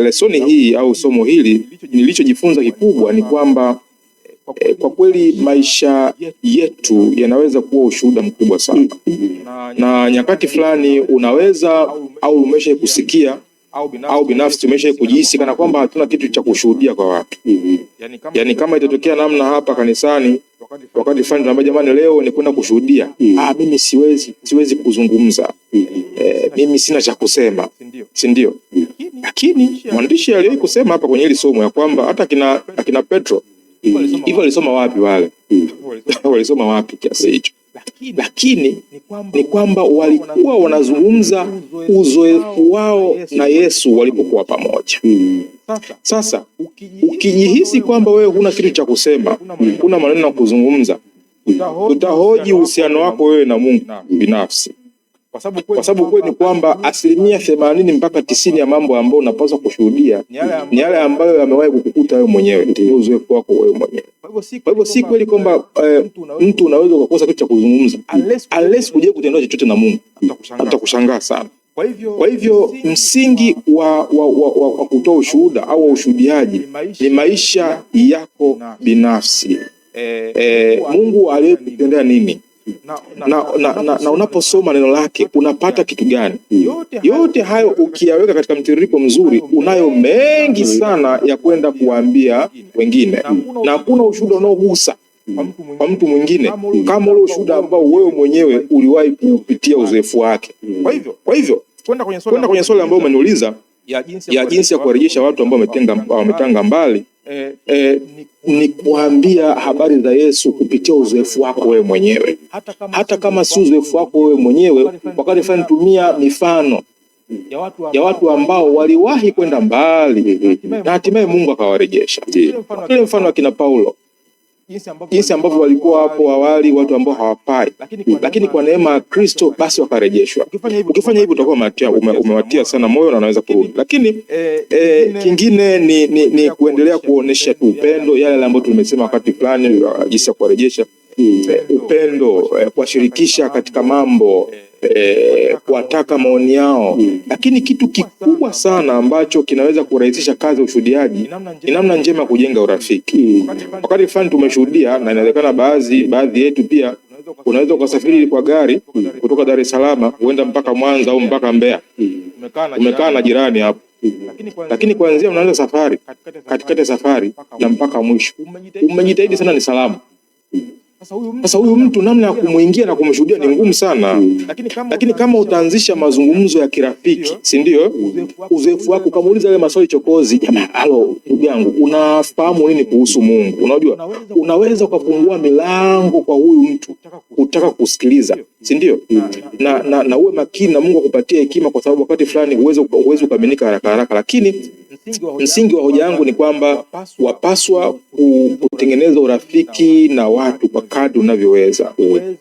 lesoni hii au somo hili, nilichojifunza kikubwa ni kwamba kwa kweli maisha yetu yanaweza kuwa ushuhuda mkubwa sana, na nyakati fulani unaweza au umesha kusikia au binafsi umesha kujihisi kana kwamba hatuna kitu cha kushuhudia kwa watu. Yani kama itatokea namna hapa kanisani, wakati fulani tunaambia jamani, leo ni kwenda kushuhudia, mimi siwezi kuzungumza, mimi sina cha kusema, si ndio? Lakini mwandishi aliwahi kusema hapa kwenye hili somo ya kwamba hata akina Petro hivyo walisoma wapi wale? Walisoma wapi kiasi hicho? lakini ni kwamba walikuwa wanazungumza uzoefu wao na Yesu walipokuwa pamoja. Sasa ukijihisi kwamba wewe huna kitu cha kusema, huna maneno ya kuzungumza, utahoji uhusiano wako wewe na Mungu binafsi. Kwa sababu kweli ni kwamba 80% mpaka 90 ya mambo ambayo unapaswa kushuhudia ni yale ambayo yamewahi kukukuta wewe mwenyewe, ndio uzoefu wako wewe mwenyewe. Kwa hivyo si kweli kwamba mtu unaweza kukosa kitu cha kuzungumza unless huje kutendea chochote na Mungu. Atakushangaa sana. Kwa hivyo msingi wa kutoa ushuhuda au ushuhudiaji ni maisha yako binafsi. Mungu aliyekutendea nini? Na unaposoma neno lake unapata kitu gani? Yote hayo ukiyaweka katika mtiririko mzuri, unayo mengi sana ya kwenda kuwaambia wengine, na hakuna ushuhuda unaogusa kwa mtu mwingine kama ule ushuhuda ambao wewe mwenyewe uliwahi kupitia uzoefu wake. Kwa hivyo kwenda kwenye swali ambalo umeniuliza ya jinsi ya kuwarejesha watu ambao wametanga mbali, ni kuambia habari za Yesu kupitia uzoefu wako wewe mwenyewe. Hata kama si uzoefu wako wewe mwenyewe, wakati fulani tumia mifano ya watu ambao waliwahi kwenda mbali na hatimaye Mungu akawarejesha. Ile mfano wa kina Paulo, jinsi ambavyo walikuwa hapo awali watu ambao hawafai, lakini kwa neema ya Kristo basi wakarejeshwa. Ukifanya hivyo utakuwa umewatia sana moyo na unaweza kurudi. Lakini kingine ni kuendelea kuonesha tu upendo, yale ambayo tumesema wakati fulani, jinsi ya kuwarejesha upendo, kuwashirikisha katika mambo, kuwataka maoni yao. Lakini kitu kikubwa sana ambacho kinaweza kurahisisha kazi ya ushuhudiaji ni namna njema kujenga urafiki. Wakati fulani tumeshuhudia, na inawezekana baadhi yetu pia, unaweza ukasafiri kwa gari kutoka Dar es Salaam uenda mpaka Mwanza au mpaka Mbeya. Umekaa na jirani hapo, lakini kuanzia unaanza safari, katikati ya safari na mpaka mwisho umejitahidi sana ni salama. Sasa huyu mtu namna ya kumuingia na kumshuhudia ni ngumu sana. Lakini kama utaanzisha mazungumzo ya kirafiki, si ndio? Uzoefu wako, kamuuliza ile maswali chokozi, jamaa, halo ndugu yangu, unafahamu nini kuhusu Mungu? Unajua, unaweza ukafungua milango kwa huyu mtu kutaka kusikiliza, si ndio? Na uwe makini na Mungu akupatie hekima, kwa sababu wakati fulani uwezo ukaminika haraka. Lakini msingi wa hoja yangu ni kwamba wapaswa kutengeneza urafiki na watu kwa kadri unavyoweza.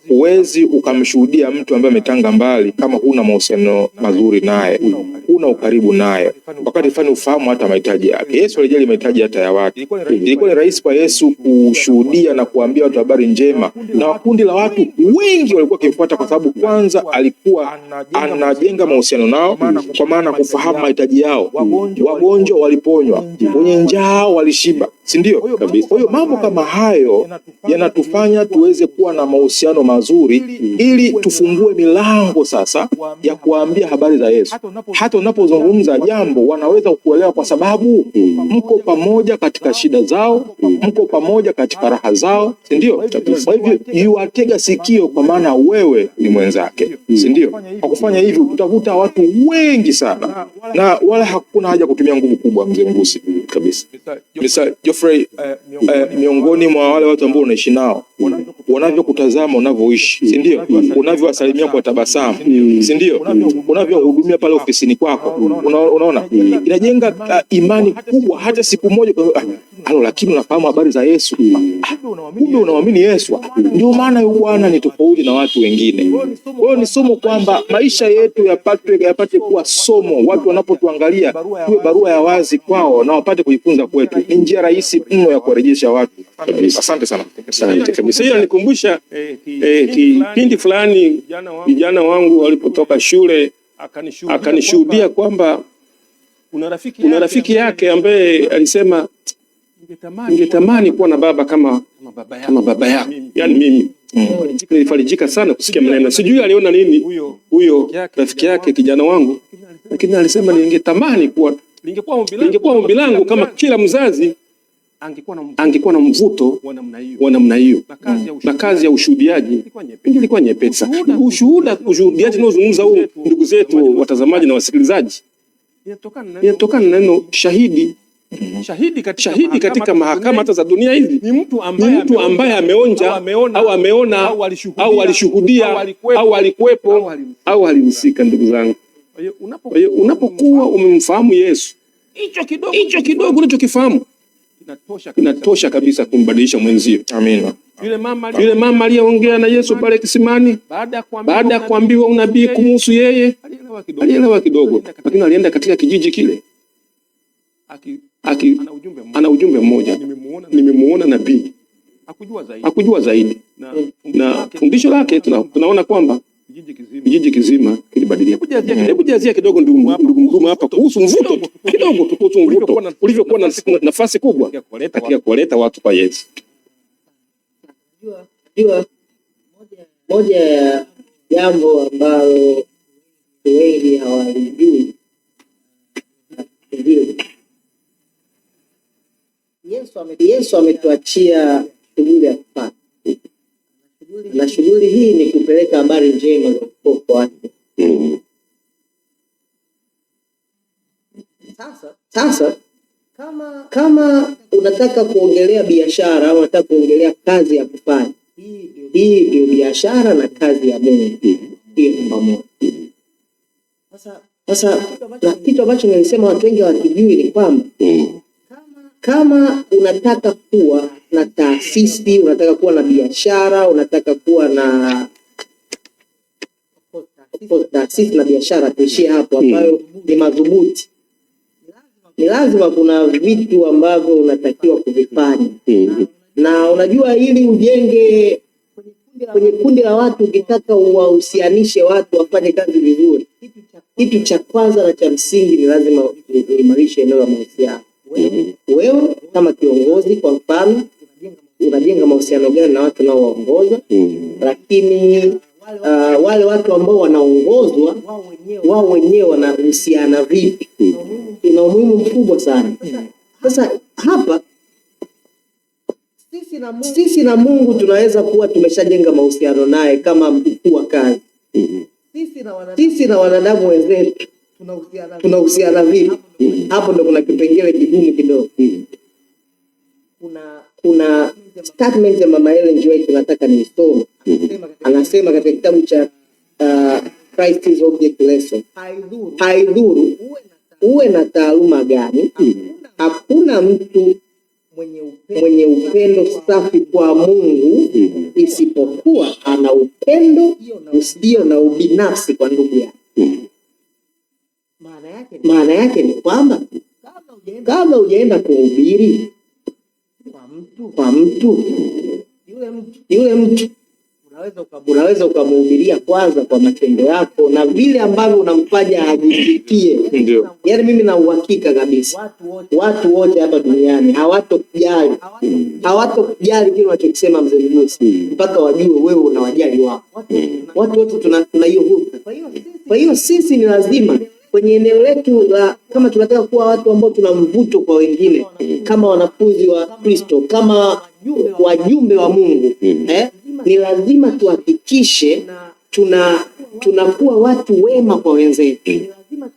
Huwezi ukamshuhudia mtu ambaye ametanga mbali kama huna mahusiano mazuri naye, huna ukaribu naye. Wakati fulani ufahamu hata mahitaji yake. Yesu alijali mahitaji hata ya watu. Ilikuwa ni rahisi kwa Yesu kushuhudia na kuambia watu habari njema, na kundi la watu wengi walikuwa kimfuata, kwa sababu kwanza alikuwa anajenga mahusiano nao, kwa maana kufahamu mahitaji yao. Wagonjwa waliponywa, wenye njaa walishiba, si ndio? Kwa hiyo mambo kama hayo yanatufanya tuweze kuwa na mahusiano mazuri, ili tufungue milango sasa ya kuambia habari za Yesu. Hata unapozungumza jambo wanaweza kuelewa, kwa sababu mko pamoja katika shida zao, mko pamoja katika raha zao, si ndio? Kwa hivyo yuatega sikio, kwa maana wewe ni mwenzake, si ndio? Kwa kufanya hivyo utavuta watu wengi sana, na wala hakuna haja kutumia nguvu kubwa, mzee Ngusi, kabisa. Mr. Geoffrey, miongoni mwa wale watu ambao unaishi nao, unavyokutazama, unavyoishi, si ndio? Unavyowasalimia kwa tabasamu, si ndio? Unavyohudumia pale ofisini kwako, unaona inajenga imani kubwa. Hata siku moja lakini unafahamu habari za Yesu, kumbe unaamini Yesu. Ndio maana huyu Bwana ni tofauti na watu wengine. Kwa hiyo ni somo kwamba maisha yetu yapate kuwa somo. Watu wanapotuangalia tuwe barua ya wazi kwao, na wapate kujifunza kwetu. Ni njia rahisi mno ya kuwarejesha watu. Asante sana. Asante kabisa. Hiyo nikumbusha kipindi fulani vijana wangu walipotoka shule, akanishuhudia kwamba kuna rafiki yake ambaye alisema, ningetamani kuwa na baba kama baba yako. Yaani mimi nilifarijika sana kusikia maneno. Sijui aliona nini huyo rafiki yake kijana wangu, lakini alisema ningetamani kuwa, lingekuwa ombi langu kama kila mzazi angekuwa na mvuto wa namna hiyo, na kazi ya ushuhudiaji ilikuwa nyepesi. Ushuhudiaji unaozungumza huu, ndugu zetu watazamaji na wasikilizaji, inatokana na neno shahidi. Shahidi katika mahakama hata za dunia hizi ni mtu ambaye ameonja au ameona au alishuhudia au alikuwepo au alihusika. Ndugu zangu, kwa hiyo unapokuwa umemfahamu Yesu, hicho kidogo unachokifahamu inatosha kabisa kumbadilisha mwenzio. Amina. Yule mama aliyeongea na Yesu pale kisimani, baada ya kuambiwa unabii kumhusu yeye, alielewa kidogo, lakini alienda katika kijiji kile ana ujumbe mmoja, nimemuona nabii. Hakujua zaidi, na fundisho lake tunaona kwamba kijiji kizima kilibadilika. Hebu jazia kidogo ndugu hapa kuhusu mvuto kidogo, kuhusu mvuto ulivyokuwa na nafasi kubwa katika kuwaleta watu kwa Yesu. Moja ya jambo ambalo wengi hawalijui, Yesu ametuachia shughuli ya kufanya, na shughuli hii ni kupeleka habari njema za wokovu wake. Sasa kama unataka kuongelea biashara au unataka kuongelea kazi ya kufanya, hii ndio biashara na kazi ya Mungu. Hiyo ni pamoja. Sasa na kitu ambacho nilisema watu wengi hawakijui ni kwamba kama unataka kuwa na taasisi, unataka kuwa na biashara, unataka kuwa na taasisi na biashara, tuishie hapo, ambayo ni madhubuti, ni lazima kuna vitu ambavyo unatakiwa kuvifanya. Na unajua, ili ujenge kwenye kundi la watu, ukitaka uwahusianishe watu wafanye kazi vizuri, kitu cha kwanza na cha msingi ni lazima uimarishe eneo la mahusiano. Wewe kama kiongozi, kwa mfano, unajenga mahusiano gani na watu unaowaongoza? Lakini wale watu ambao wanaongozwa wao wenyewe wanahusiana vipi? Ina umuhimu mkubwa sana. Sasa hapa sisi na Mungu tunaweza kuwa tumeshajenga mahusiano naye kama mkuu wa kazi. Sisi na wanadamu wenzetu tunahusiana vipi? Hapo ndo kuna kipengele kigumu kidogo. Kuna statement ya Mama Ellen G. White tunataka nisome. Anasema katika kitabu cha Christ's Object Lesson, haidhuru uwe na taaluma gani, hakuna mtu mwenye upendo safi kwa Mungu isipokuwa ana upendo usio na ubinafsi kwa ndugu yake. Maana yake ni kwamba kabla hujaenda kuhubiri kwa mtu yule mtu unaweza ukamhubiria kwanza kwa matendo yako na vile ambavyo unamfanya ajisikie. Yaani mimi na uhakika kabisa watu wote hapa duniani hawatokujali kile unachokisema Mzee Mgusi mpaka wajue wewe unawajali wao. Watu wote tuna hiyo huko. Kwa hiyo sisi ni lazima kwenye eneo letu la, kama tunataka kuwa watu ambao tuna mvuto kwa wengine, kama wanafunzi wa Kristo, kama wajumbe wa Mungu, ni lazima tuhakikishe tunakuwa watu wema kwa wenzetu.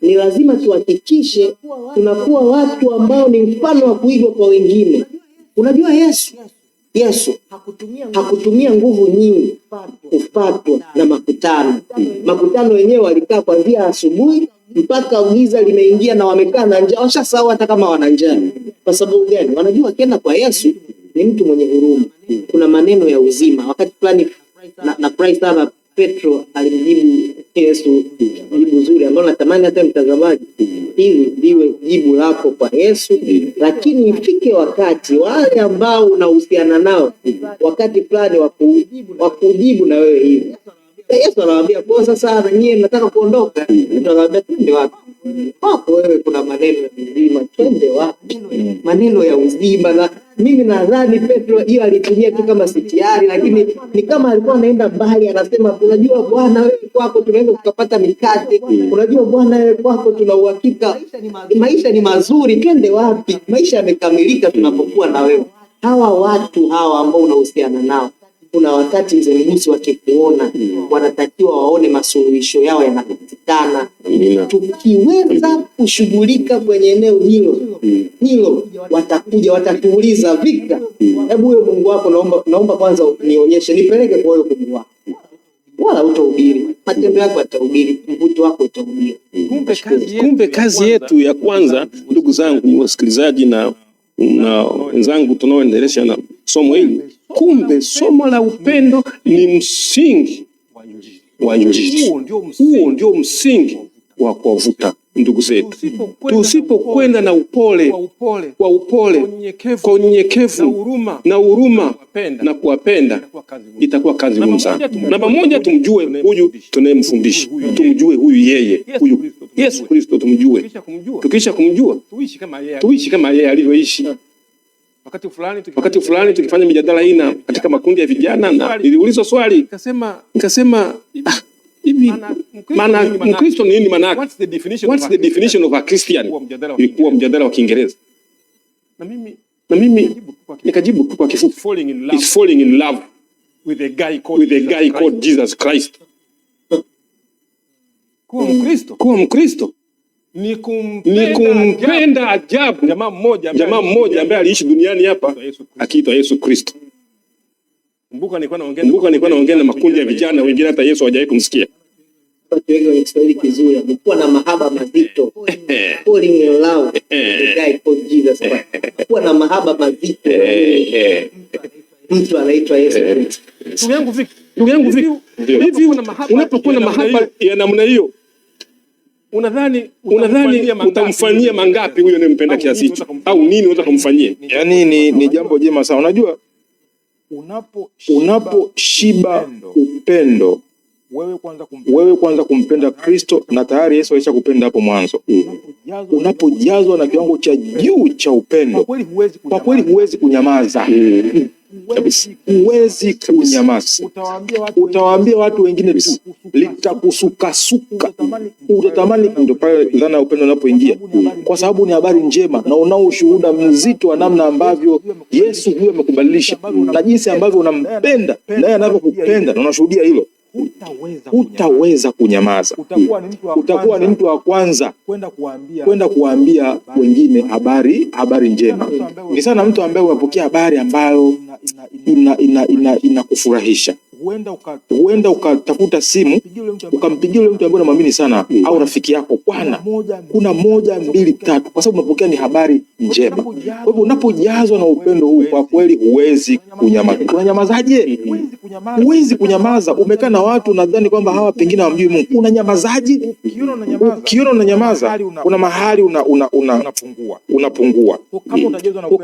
Ni lazima tuhakikishe tunakuwa watu ambao ni mfano wa kuigwa kwa wengine. Unajua Yesu hakutumia nguvu nyingi kufuatwa na makutano. Makutano wenyewe walikaa kuanzia asubuhi mpaka giza limeingia na wamekaa na njaa. Washasahau hata kama wana njaa. Kwa sababu gani? Wanajua kienda kwa Yesu ni mtu mwenye huruma. Kuna maneno ya uzima. Wakati fulani na Christ sana Petro alimjibu Yesu jibu zuri ambalo natamani hata mtazamaji ili liwe jibu lako kwa Yesu. Lakini ifike wakati wale ambao unahusiana nao wakati fulani wakujibu na wewe hivi. Yesu anawaambia kwa sasa na nyie nataka kuondoka. Anawaambia twende wapi? Hapo wewe kuna maneno ya uzima, twende wapi? Maneno ya uzima. Na mimi nadhani Petro hiyo alitumia tu kama sitiari, lakini ni kama alikuwa anaenda mbali. Anasema unajua Bwana, wewe kwako tunaweza tukapata mikate. Unajua Bwana, wewe kwako tuna uhakika maisha ni mazuri, twende wapi? Maisha yamekamilika tunapokuwa na wewe. Hawa watu hawa ambao unahusiana nao kuna wakati mzee Mgusi wakikuona wanatakiwa waone masuluhisho yao yanapatikana. Tukiweza kushughulika kwenye eneo hilo watakuja watatuuliza, Victor, hebu huyo Mungu wako naomba kwanza nionyeshe, nipeleke kwa huyo Mungu wako. Wala utahubiri, matendo yako yatahubiri, mvuto wako utahubiri. Kumbe kazi yetu ya kwanza, ndugu zangu wasikilizaji na wenzangu tunaoendelesha na somo hili, kumbe somo la upendo ni msingi wa Injili. Huo ndio msingi wa kuwavuta ndugu zetu. Tusipokwenda na upole, kwa upole, kwa unyenyekevu na huruma na kuwapenda, itakuwa kazi ngumu sana. Namba moja, tumjue huyu tunayemfundisha. Tumjue huyu yeye, huyu Yesu Kristo tumjue. Tukisha kumjua, tuishi kama yeye alivyoishi. Wakati fulani tukifanya mijadala hii na katika makundi ya vijana, na niliulizwa swali, nikasema hivi maana Mkristo ni nini? Maana what's the definition of a Christian? Ilikuwa mjadala wa Kiingereza, na mimi nikajibu kwa kifupi, it's falling in love with a guy called Jesus Christ. Kuwa Mkristo ni kumpenda ajabu jamaa mmoja ambaye aliishi duniani hapa akiitwa Yesu Kristo. Kumbuka nilikuwa naongea na makundi ya vijana wengine, hata Yesu hajawahi kumsikia. Watu wengi wenye Kiswahili kizuri wamekuwa na mahaba mazito. Falling in love with the guy called Jesus Christ. Kuwa na mahaba mazito. Mtu anaitwa Yesu Kristo. Ndugu yangu hivi unapokuwa na mahaba ya namna hiyo, unadhani utamfanyia mangapi huyo unayempenda kiasi hicho? Au nini unataka kumfanyia? Yaani ni jambo jema sana. Unajua, unaposhiba upendo, wewe kwanza kumpenda Kristo, na tayari Yesu alishakupenda hapo mwanzo. Unapojazwa na kiwango cha juu cha upendo, kwa kweli huwezi kunyamaza. Huwezi kunyamaza. Utawaambia watu wengine tu, litakusukasuka. Utatamani, ndio pale dhana ya upendo unapoingia, kwa sababu ni habari njema na unao ushuhuda mzito wa namna ambavyo Yesu huyo amekubadilisha na jinsi ambavyo unampenda naye anavyokupenda, na unashuhudia hilo. Hutaweza kunyamaza. Utakuwa ni mtu wa kwanza kwenda kuambia wengine habari njema. Ni sana mtu ambaye umepokea habari ambayo inakufurahisha. Huenda ukatafuta simu ukampigia yule mtu ambaye unamwamini sana, au rafiki yako, bwana, kuna 1 2 3, kwa sababu unapokea ni habari njema. Kwa hivyo unapojazwa na upendo huu, kwa kweli huwezi kunyamaza. Unanyamazaje? Huwezi kunyamaza. Umekaa na watu nadhani kwamba hawa pengine hawamjui Mungu, unanyamazaje? Ukiona unanyamaza, kuna mahali unapungua.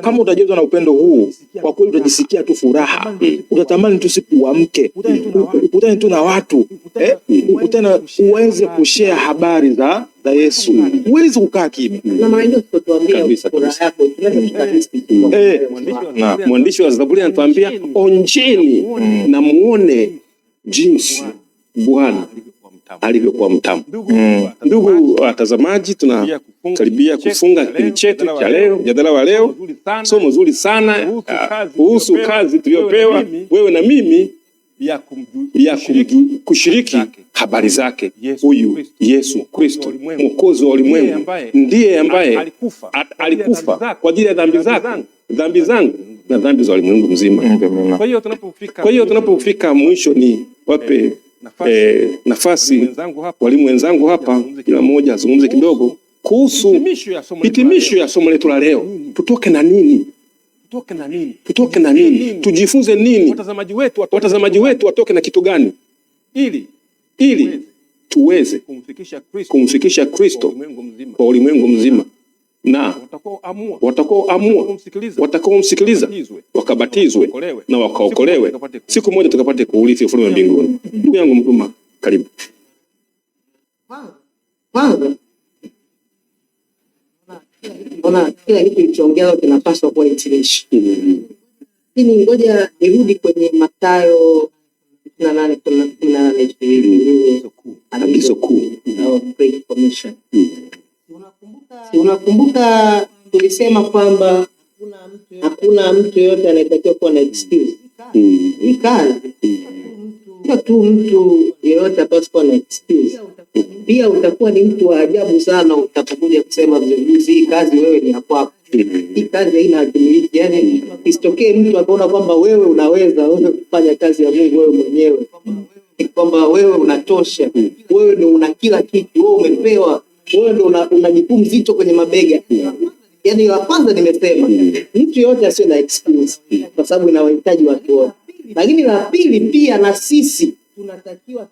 Kama utajazwa na upendo huu, kwa kweli utajisikia tu furaha. Utatamani tu siku uamke, ukutane tu na watu, ukutane uweze kushare habari za Yesu. Huwezi kukaa kimya. Na maana tutuambia furaha yako mwandishi wa Zaburi anatuambia, onjeni na muone jinsi Bwana alivyokuwa mtamu. Ndugu watazamaji, tunakaribia kufunga kipindi chetu cha leo, mjadala wa leo. Somo zuri sana kuhusu kazi tuliyopewa wewe na mimi ya kushiriki habari zake huyu Yesu Kristo, Mwokozi wa ulimwengu. Ndiye ambaye alikufa kwa ajili ya dhambi zangu na dhambi za ulimwengu mzima. Kwa hiyo tunapofika mwisho, ni wape nafasi walimu wenzangu hapa, kila mmoja azungumze kidogo kuhusu hitimisho ya somo letu la leo. Tutoke na nini? Tujifunze nini? Watazamaji wetu watoke na kitu gani, ili tuweze kumfikisha Kristo kwa ulimwengu mzima, na watakaomsikiliza wakabatizwe na wakaokolewe, siku moja tukapate kuurithi ufalme wa mbinguni. Ndugu yangu Mtuma, karibu. Ona kila kitu kilichoongea kinapaswa kuwa hitimisho. Lakini ngoja nirudi kwenye Mathayo 28:18 agizo kuu au Great Commission. Unakumbuka tulisema kwamba hakuna mtu yote anayetakiwa kuwa na excuse. Hii kazi sio tu mtu yeyote pasipo na excuse. Pia utakuwa ni mtu wa ajabu sana utapokuja kusema mzunguzi, hii kazi wewe ni ya kwako. Hii kazi haina hakimiliki. Yani isitokee mtu akaona kwamba wewe unaweza wewe kufanya kazi ya Mungu wewe mwenyewe, kwamba wewe unatosha, wewe ndio una kila kitu, wewe umepewa, wewe ndio una jukumu zito kwenye mabega. Yani la kwanza nimesema mtu yote asiwe na excuse, kwa sababu inawahitaji watu wote. Lakini la pili pia na sisi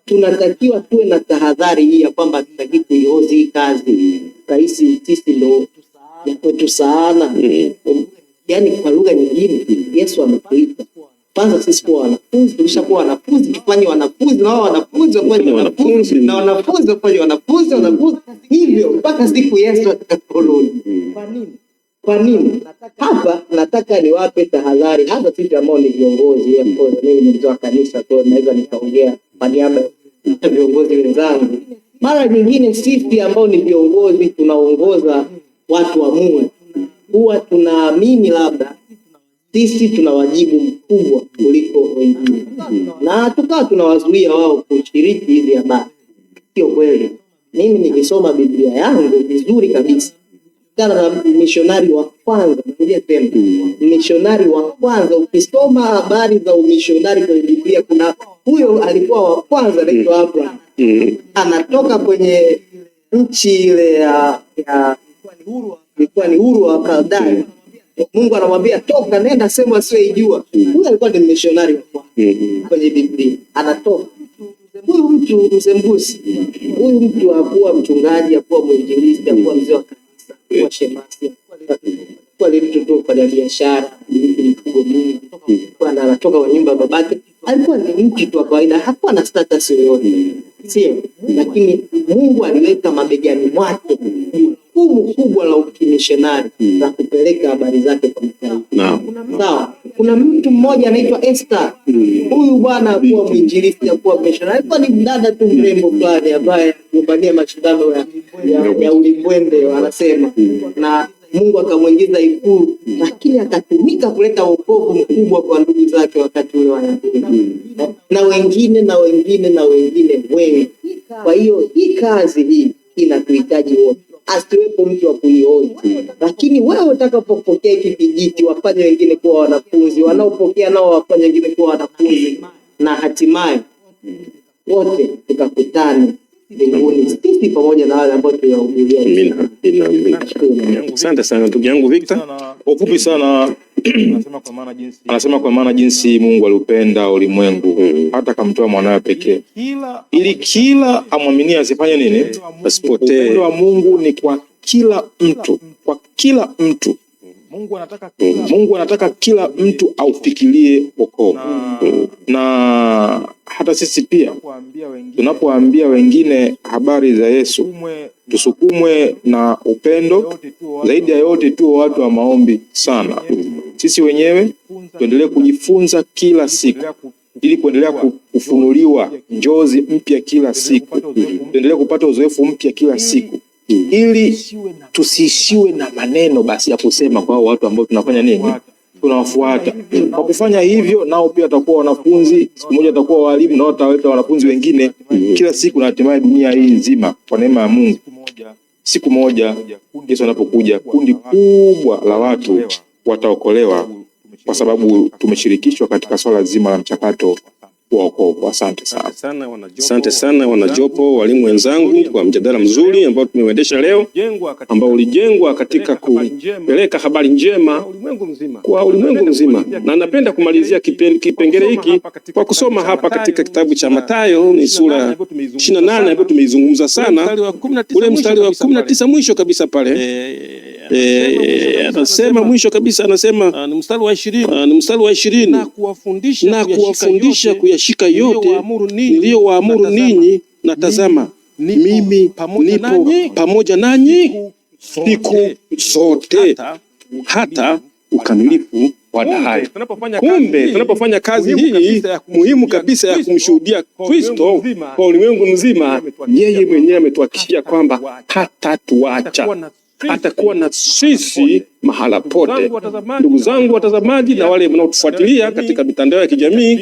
tunatakiwa tuwe na tahadhari hii ya kwamba tutaki kuihozi hii kazi rahisi, sisi ndio ya kwetu sana. Yani kwa lugha nyingine Yesu ametuita kwanza sisi kuwa wanafunzi. Tukishakuwa wanafunzi tufanye wanafunzi, na wanafunzi wafanye wanafunzi, na wanafunzi wafanye wanafunzi, hivyo mpaka siku Yesu atakaporudi. Kwa nini? Hapa nataka niwape tahadhari hata sisi ambao ni viongozi. Mimi ni mtu wa kanisa, kwa naweza nikaongea kwa niaba ya viongozi wenzangu. Mara nyingine sisi ambao ni viongozi tunaongoza watu wa Mungu, huwa tunaamini labda sisi tuna wajibu mkubwa kuliko wengine, na tukawa tunawazuia wao kushiriki hizi habari. Sio kweli. Mimi nikisoma Biblia yangu vizuri kabisa, kana mishonari wa kwanza, narudia tena, mishonari wa kwanza, ukisoma habari za umishonari kwenye Biblia, kuna huyo alikuwa wa kwanza anaitwa Abraham. Anatoka kwenye nchi ile ya ilikuwa ni Uru wa Kaldai. Mungu anamwambia toka, nenda sehemu asiyoijua. Huyo alikuwa ni mishonari wa kwanza kwenye Biblia. Anatoka huyu mtu msembusi, huyu mtu hakuwa mchungaji, hakuwa mwinjilisti, hakuwa mzee wa kanisa, hakuwa shemasi, kwa mtu tu kwa biashara, mifugo mingi. Kwa anatoka kwa nyumba babake, alikuwa ni mtu tu wa kawaida, hakuwa na status yoyote. Sio, lakini Mungu aliweka mabegani mwake jukumu kubwa la ukimishonari na kupeleka habari zake kwa mataifa. Sawa. Kuna mtu mmoja anaitwa Esther. Huyu bwana alikuwa mwinjilisti, alikuwa mishonari, alikuwa ni mdada tu mrembo fulani ambaye alipambania mashindano ya ulimwende wanasema, na Mungu akamuingiza ikulu, lakini akatumika kuleta wokovu mkubwa kwa ndugu zake wakati ule na wengine wengi. Kwa hiyo hii kazi hii inatuhitaji wote, asiwepo mtu wa kuihoji. Lakini wewe utakapopokea hiki kijiti, wafanye wengine kuwa wanafunzi, wanaopokea nao wafanye wengine kuwa wanafunzi, na hatimaye wote tukakutane mbinguni sisi pamoja na wale ambao tunahubiria. Amina. Asante sana ndugu yangu Victor. Ufupi sana anasema kwa maana jinsi Mungu aliupenda ulimwengu hata akamtoa mwanawe pekee, ili kila amwaminie asifanye nini? Asipotee. Upendo wa Mungu ni kwa kila mtu, kwa kila mtu. Mungu anataka kila mtu aufikirie wokovu. Na hata sisi pia tunapoambia wengine habari za Yesu, tusukumwe na upendo. Zaidi ya yote tu watu wa maombi sana. Sisi wenyewe tuendelee kujifunza kila siku ili kuendelea kufunuliwa njozi mpya kila siku. Tuendelee kupata uzoefu mpya kila siku, ili tusiishiwe na maneno basi ya kusema kwa watu ambao tunafanya nini? Tunawafuata. Kwa kufanya hivyo, nao pia watakuwa wanafunzi, siku moja watakuwa walimu, na wataweta wanafunzi wengine kila siku, na hatimaye dunia hii nzima kwa neema ya Mungu, siku moja Yesu anapokuja, kundi kubwa la watu wataokolewa, kwa sababu tumeshirikishwa katika swala zima la mchakato wa wokovu. Asante sana wanajopo, walimu wenzangu, kwa mjadala mzuri ambao tumeuendesha leo, ambao ulijengwa katika kupeleka habari njema kwa ulimwengu mzima. Na napenda kumalizia kipengele hiki kwa kusoma hapa katika kitabu cha Mathayo, ni sura 28 ambayo tumeizungumza sana, ule mstari wa 19 mwisho kabisa pale. Anasema mwisho kabisa, anasema ni mstari wa 20, na kuwafundisha kuyashika yote niliyowaamuru ninyi, na tazama mimi nipo pamoja nanyi siku zote hata ukamilifu wa dahari. Kumbe tunapofanya kazi hii muhimu kabisa ya kumshuhudia Kristo kwa ulimwengu mzima, yeye mwenyewe ametuhakikishia kwamba hatatuacha, atakuwa na sisi mahala pote. Ndugu zangu watazamaji na wale mnaotufuatilia katika mitandao ya kijamii,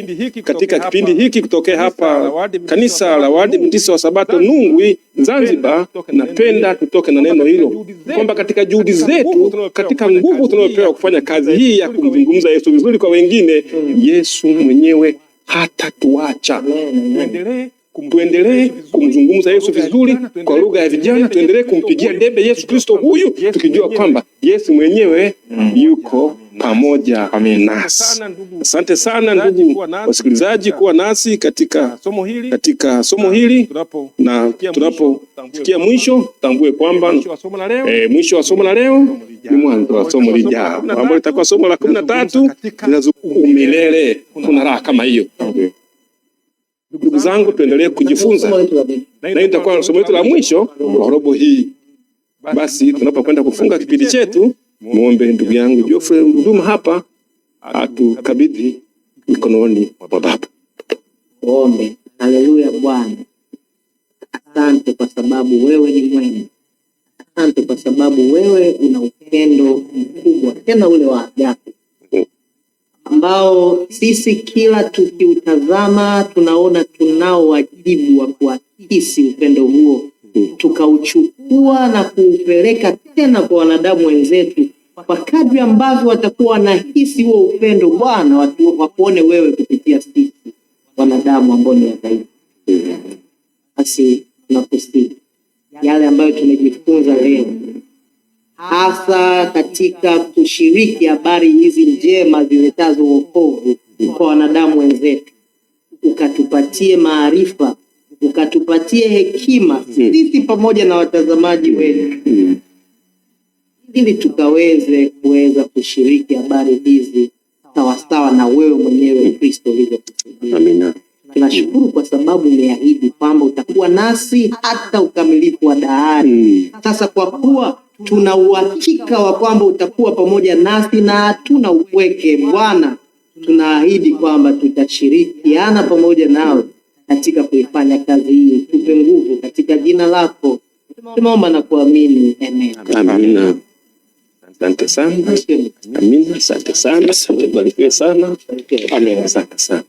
katika kipindi hiki kutokea hapa kanisa la Waadventista wa Sabato Nungwi Zanzibar, napenda tutoke na neno hilo kwamba katika juhudi zetu, katika nguvu tunayopewa kufanya kazi hii ya kumzungumza Yesu vizuri kwa wengine, Yesu mwenyewe hatatuacha. Tuendelee kumzungumza Yesu vizuri kwa lugha ya vijana, tuendelee kumpigia debe Yesu Kristo huyu, tukijua kwamba Yesu mwenyewe yuko pamoja nasi. Asante sana ndugu wasikilizaji kuwa nasi katika somo hili, na tunapofikia mwisho tambue kwamba mwisho wa somo la leo ni mwanzo wa somo lijao, ambalo litakuwa somo la 13 linazungumzia milele. Kuna raha kama hiyo. Ndugu zangu, tuendelee kujifunza, na itakuwa somo letu la mwisho kwa robo hii. Basi tunapokwenda kufunga kipindi chetu, muombe ndugu yangu Geoffrey Mduma hapa atukabidhi mikononi mwa Baba. Ombe. Haleluya. Bwana, asante kwa sababu wewe ni mwema. Asante kwa sababu wewe una upendo mkubwa, tena ule wa ajabu, ambao sisi kila tukiutazama tunaona tunao wajibu wa kuakisi upendo huo, tukauchukua na kuupeleka tena kwa wanadamu wenzetu, kwa kadri ambavyo watakuwa wanahisi huo upendo. Bwana, wakuone wewe kupitia sisi wanadamu ambao ni dhaifu. Basi tunakusihi yale ambayo tumejifunza leo, hasa katika kushiriki habari hizi njema ziletazo wokovu kwa wanadamu wenzetu, ukatupatie maarifa, ukatupatie hekima sisi pamoja na watazamaji wetu, ili kuweza kushiriki habari hizi sawasawa na wewe mwenyewe Kristo ulivyokusudia. Amina. Tunashukuru kwa sababu umeahidi kwamba utakuwa nasi hata ukamilifu wa dahari. Sasa kwa kuwa tuna uhakika wa kwamba utakuwa pamoja nasi na hatuna upweke, Bwana, tunaahidi kwamba tutashirikiana pamoja nawe katika kuifanya kazi hii. Tupe nguvu katika jina lako tunaomba na kuamini. Amen. Amina. Asante sana. Amina. Asante sana. Asante, barikiwe sana. Amen. Asante sana.